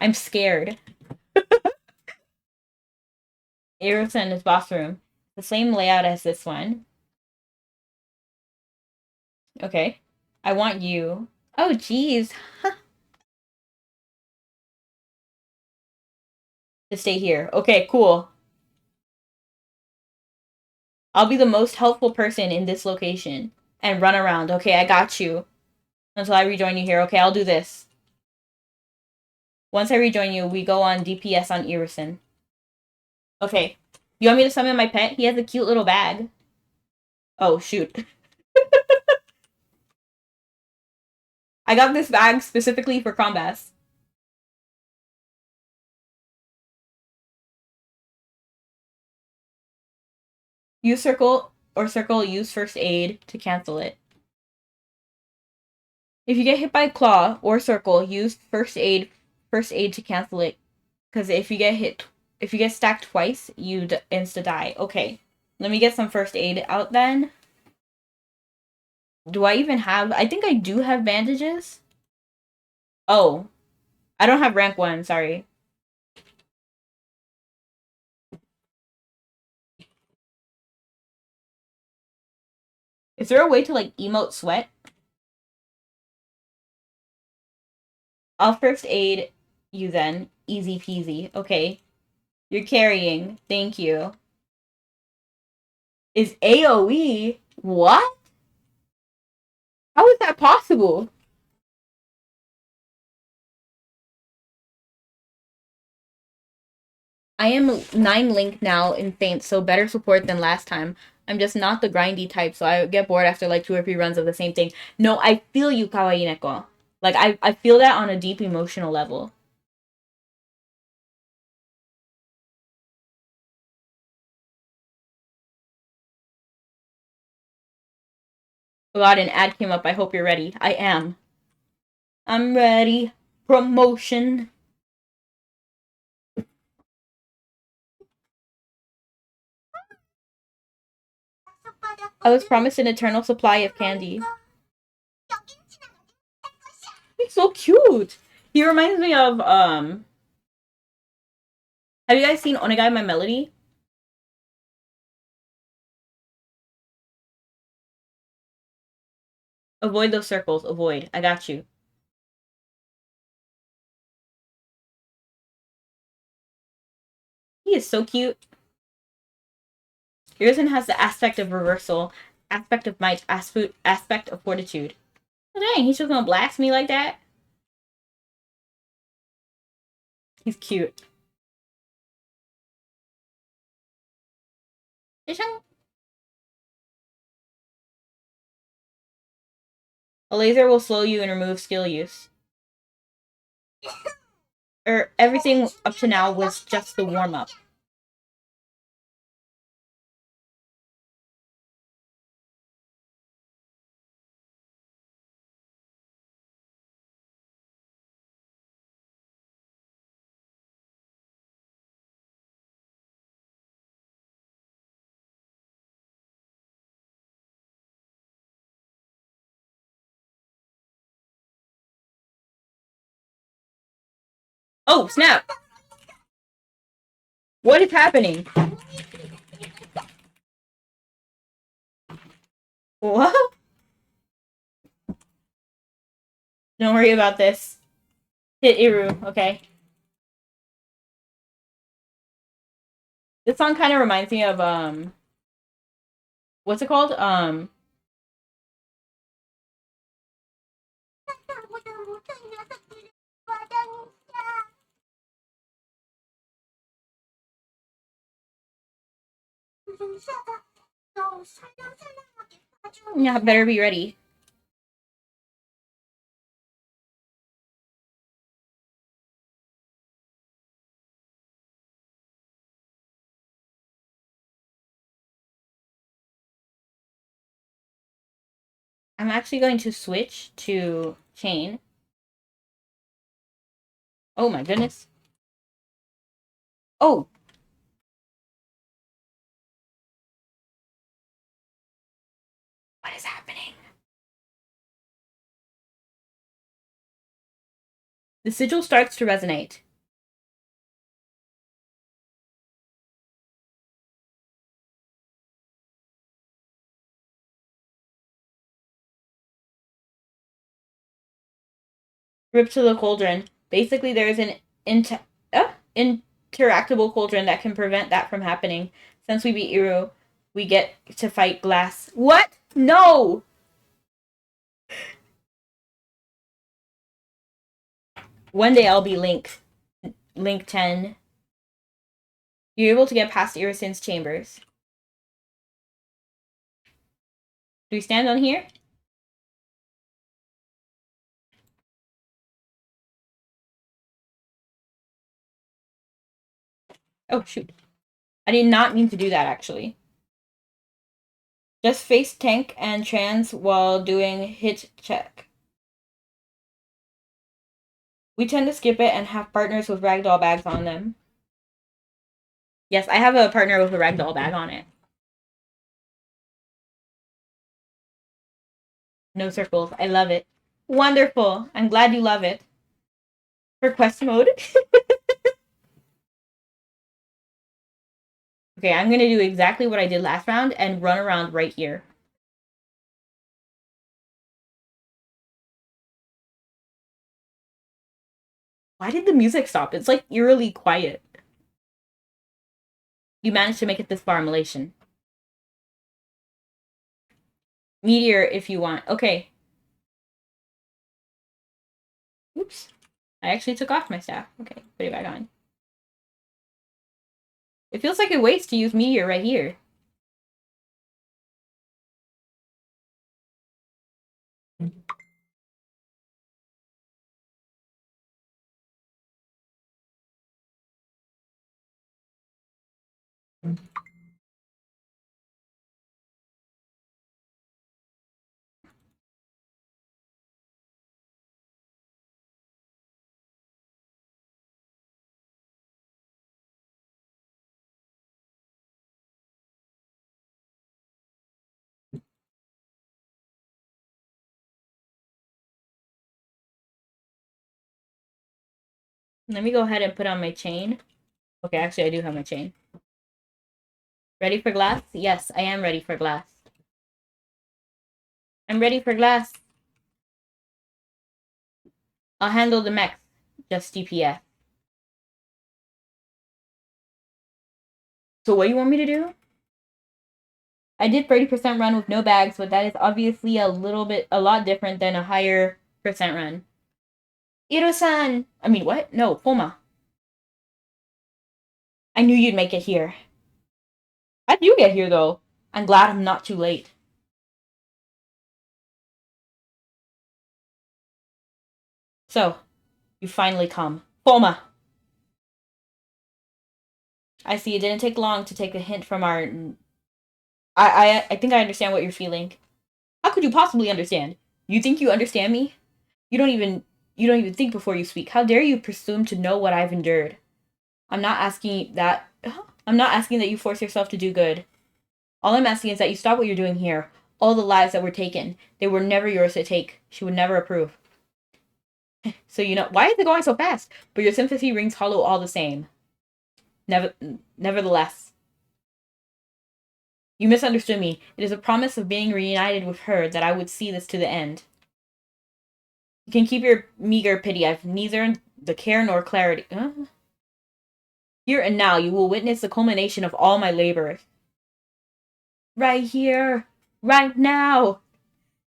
I'm scared. Irisen is boss room. The same layout as this one. Okay. I want you. Oh, geez. To stay here. Okay, cool. I'll be the most helpful person in this location. And run around. Okay, I got you. Until I rejoin you here. Okay, I'll do this. Once I rejoin you, we go on DPS on Irison. Okay. You want me to summon my pet? He has a cute little bag. Oh, shoot. I got this bag specifically for Crombas. Use circle or circle use first aid to cancel it. If you get hit by claw or circle, use first aid to cancel it. Because if you get hit If you get stacked twice, you insta-die. Okay. Let me get some first aid out then. Do I even have... I think I do have bandages. Oh. I don't have rank 1, sorry. Is there a way to, like, emote sweat? I'll first aid you then. Easy peasy. Okay. You're carrying. Thank you. Is AoE? What? How is that possible? I am 9 Link now in Faint, so better support than last time. I'm just not the grindy type, so I get bored after like 2 or 3 runs of the same thing. No, I feel you, Kawaii Neko. Like, I feel that on a deep emotional level. Oh god, an ad came up. I hope you're ready. I am. I'm ready. Promotion. I was promised an eternal supply of candy. He's so cute. He reminds me of, have you guys seen Onegai My Melody? Avoid those circles. Avoid. I got you. He is so cute. Hiruzen has the aspect of reversal, aspect of might, aspect of fortitude. Oh, dang, he's just gonna blast me like that? He's cute. A laser will slow you and remove skill use. Everything up to now was just the warm-up. Oh, snap! What is happening? What? Don't worry about this. Hit Iru, okay. This song kind of reminds me of, what's it called? Yeah, better be ready. I'm actually going to switch to Chain. Oh my goodness. Oh! What is happening? The sigil starts to resonate. Rip to the cauldron. Basically, there is an interactable cauldron that can prevent that from happening. Since we beat Iru, we get to fight Glass. What? No! One day I'll be Link. Link 10. You're able to get past Irisin's chambers. Do we stand on here? Oh, shoot. I did not mean to do that, actually. Just face tank and trans while doing hit check. We tend to skip it and have partners with ragdoll bags on them. Yes, I have a partner with a ragdoll bag on it. No circles. I love it. Wonderful. I'm glad you love it. For quest mode. Okay, I'm gonna do exactly what I did last round and run around right here. Why did the music stop? It's like eerily quiet. You managed to make it this far, Malaysian. Meteor if you want. Okay. Oops. I actually took off my staff. Okay, put it back on. It feels like a waste to use Meteor right here. Let me go ahead and put on my chain. Okay, actually I do have my chain. Ready for glass? Yes, I am ready for glass. I'm ready for glass. I'll handle the mechs. Just DPS. So what do you want me to do? I did 30% run with no bags, but that is obviously a lot different than a higher percent run. Iro-san! I mean, what? No, Foma. I knew you'd make it here. How'd you get here, though? I'm glad I'm not too late. So, you finally come. Foma! I see it didn't take long to take a hint from our... I think I understand what you're feeling. How could you possibly understand? You think you understand me? You don't even think before you speak. How dare you presume to know what I've endured? I'm not asking that I'm not asking that you force yourself to do good. All I'm asking is that you stop what you're doing here. All the lives that were taken, they were never yours to take. She would never approve. So why is it going so fast? But your sympathy rings hollow all the same. Nevertheless, you misunderstood me. It is a promise of being reunited with her that I would see this to the end. You can keep your meager pity. I've neither the care nor clarity. Here and now, you will witness the culmination of all my labor. Right here, right now,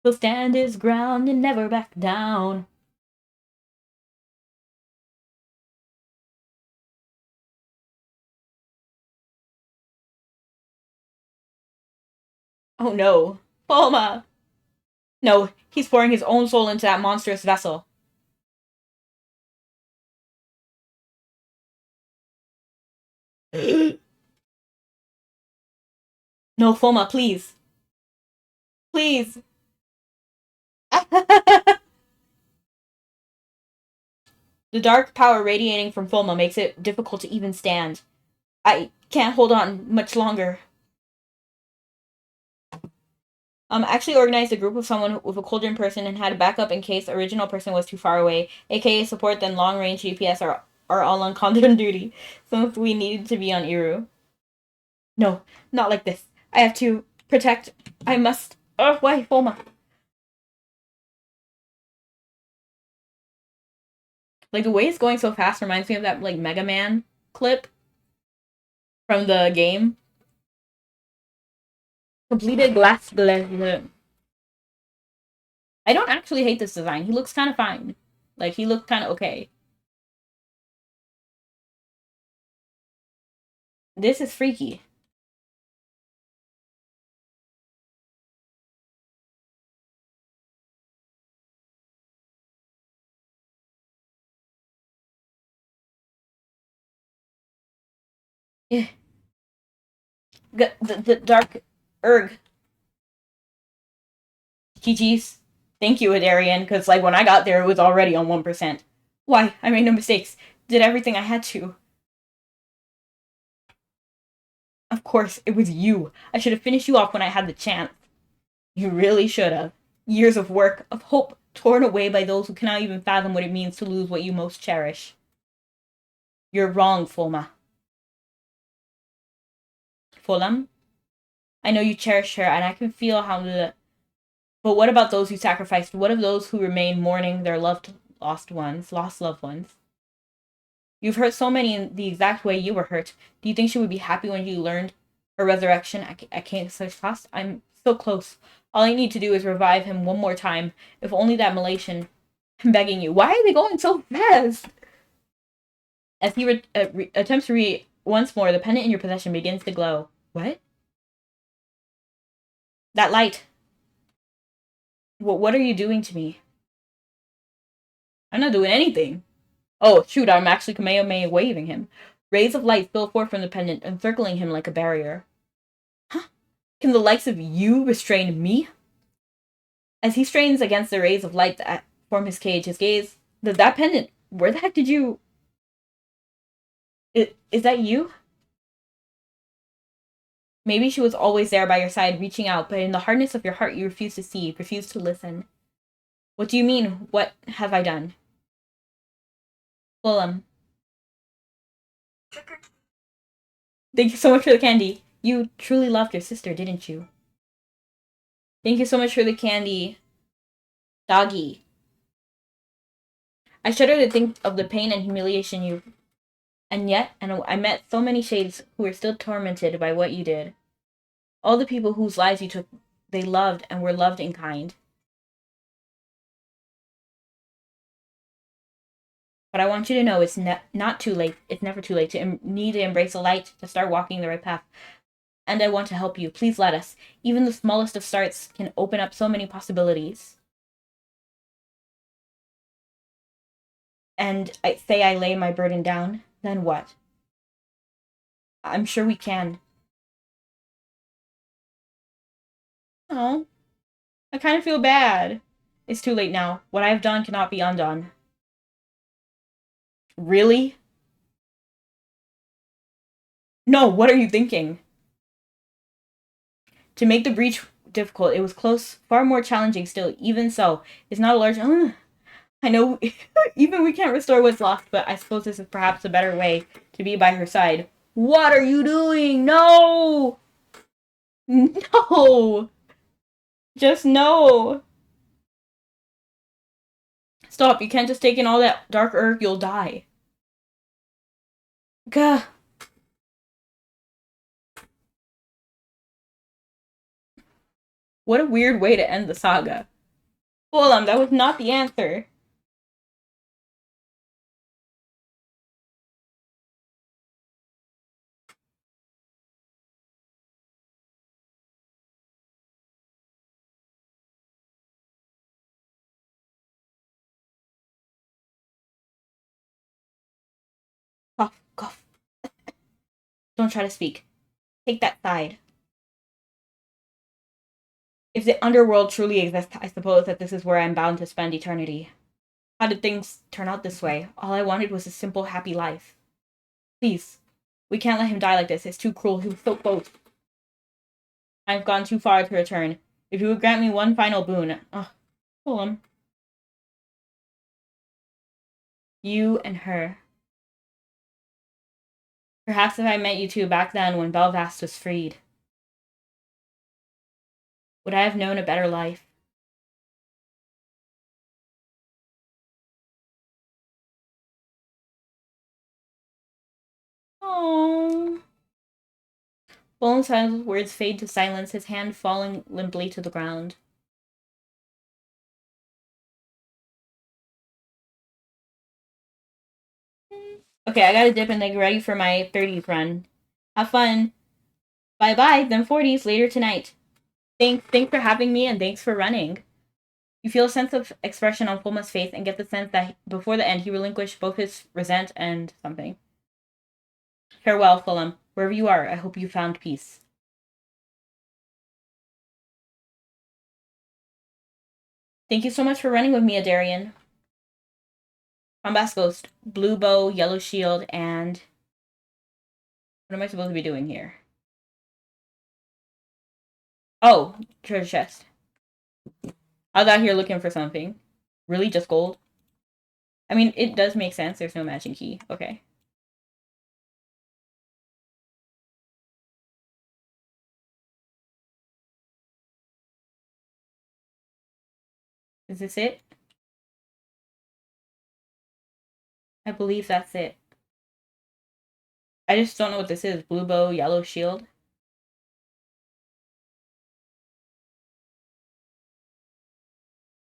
he'll stand his ground and never back down. Oh no, Bulma! No, he's pouring his own soul into that monstrous vessel. No, Foma, please. Please. The dark power radiating from Foma makes it difficult to even stand. I can't hold on much longer. Actually organized a group of someone with a cauldron person and had a backup in case the original person was too far away. AKA support then long range GPS are all on cauldron duty, since we needed to be on Iru. No, not like this. I have to protect. I must. Oh, why, Foma? Like the way it's going so fast reminds me of that like Mega Man clip from the game. Completed glass. I don't actually hate this design. He looks kind of fine. Like he looked kind of okay. This is freaky. Yeah. The dark erg. GG's. Thank you, Adarian, because like when I got there, it was already on 1%. Why? I made no mistakes. Did everything I had to. Of course, it was you. I should have finished you off when I had the chance. You really should have. Years of work, of hope, torn away by those who cannot even fathom what it means to lose what you most cherish. You're wrong, Fulma. Fulham? I know you cherish her, and I can feel how the... But what about those you sacrificed? What of those who remain mourning their lost loved ones? You've hurt so many in the exact way you were hurt. Do you think she would be happy when you learned her resurrection at King such cost? I'm so close. All I need to do is revive him one more time. If only that Malaysian... I'm begging you. Why are they going so fast? As he attempts to read once more, the pendant in your possession begins to glow. What? That light. What are you doing to me? I'm not doing anything. Oh, shoot, I'm actually Kamehameha waving him. Rays of light spill forth from the pendant, encircling him like a barrier. Huh? Can the likes of you restrain me? As he strains against the rays of light that form his cage, his gaze... That pendant, where the heck did you... Is that you? Maybe she was always there by your side, reaching out, but in the hardness of your heart you refuse to see, refuse to listen. What do you mean? What have I done? Fulham. Thank you so much for the candy. You truly loved your sister, didn't you? Thank you so much for the candy. Doggy. I shudder to think of the pain and humiliation you... And yet, I met so many shades who are still tormented by what you did. All the people whose lives you took, they loved and were loved in kind. But I want you to know it's not too late. It's never too late to need to embrace the light, to start walking the right path. And I want to help you. Please let us. Even the smallest of starts can open up so many possibilities. And I lay my burden down. Then what? I'm sure we can. Oh, I kind of feel bad. It's too late now. What I have done cannot be undone. Really? No, what are you thinking? To make the breach difficult, it was close, far more challenging still. Even so, it's not a large... I know even we can't restore what's lost, but I suppose this is perhaps a better way to be by her side. What are you doing? No! No! Just no! Stop, you can't just take in all that dark herb, you'll die. Gah! What a weird way to end the saga. Fulham, that was not the answer. Cough, cough. Don't try to speak. Take that side. If the underworld truly exists, I suppose that this is where I'm bound to spend eternity. How did things turn out this way? All I wanted was a simple, happy life. Please, we can't let him die like this. It's too cruel. He was so close. I've gone too far to return. If you would grant me one final boon... Fulham. You and her. Perhaps if I met you two back then when Belfast was freed, would I have known a better life? Oh. Bolenside's words fade to silence, his hand falling limply to the ground. Okay, I gotta dip and get ready for my 30s run. Have fun. Bye-bye, then 40s later tonight. Thanks for having me, and thanks for running. You feel a sense of expression on Fulma's face and get the sense that before the end he relinquished both his resent and something. Farewell, Fulham. Wherever you are, I hope you found peace. Thank you so much for running with me, Adarian. Bombast Ghost, Blue Bow, Yellow Shield, and... What am I supposed to be doing here? Oh, treasure chest. I was out here looking for something. Really, just gold? I mean, it does make sense. There's no matching key. Okay. Is this it? I believe that's it. I just don't know what this is. Blue bow, yellow shield.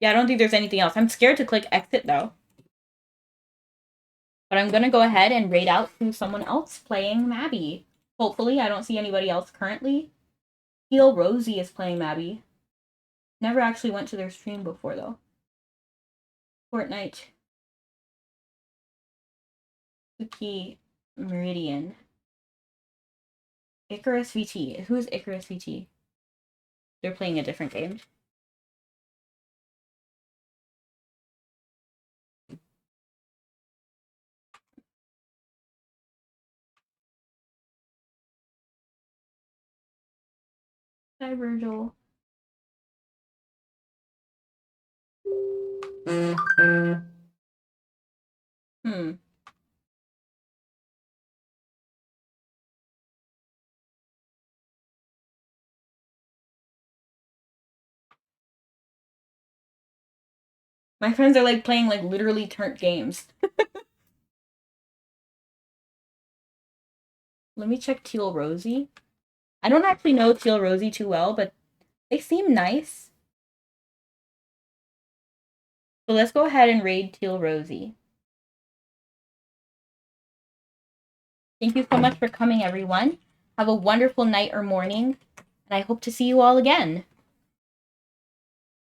Yeah, I don't think there's anything else. I'm scared to click exit though. But I'm gonna go ahead and raid out to someone else playing Mabby. Hopefully, I don't see anybody else currently. Teal Rosie is playing Mabby. Never actually went to their stream before though. Fortnite. Cookie Meridian. Icarus VT. Who is Icarus VT? They're playing a different game. Hi, Virgil. Hmm. My friends are like playing like literally turnt games. Let me check Teal Rosie. I don't actually know Teal Rosie too well, but they seem nice. So let's go ahead and raid Teal Rosie. Thank you so much for coming, everyone. Have a wonderful night or morning, and I hope to see you all again.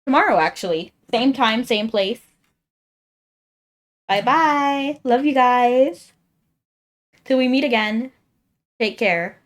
Tomorrow, actually. Same time, same place. Bye-bye. Love you guys. Till we meet again. Take care.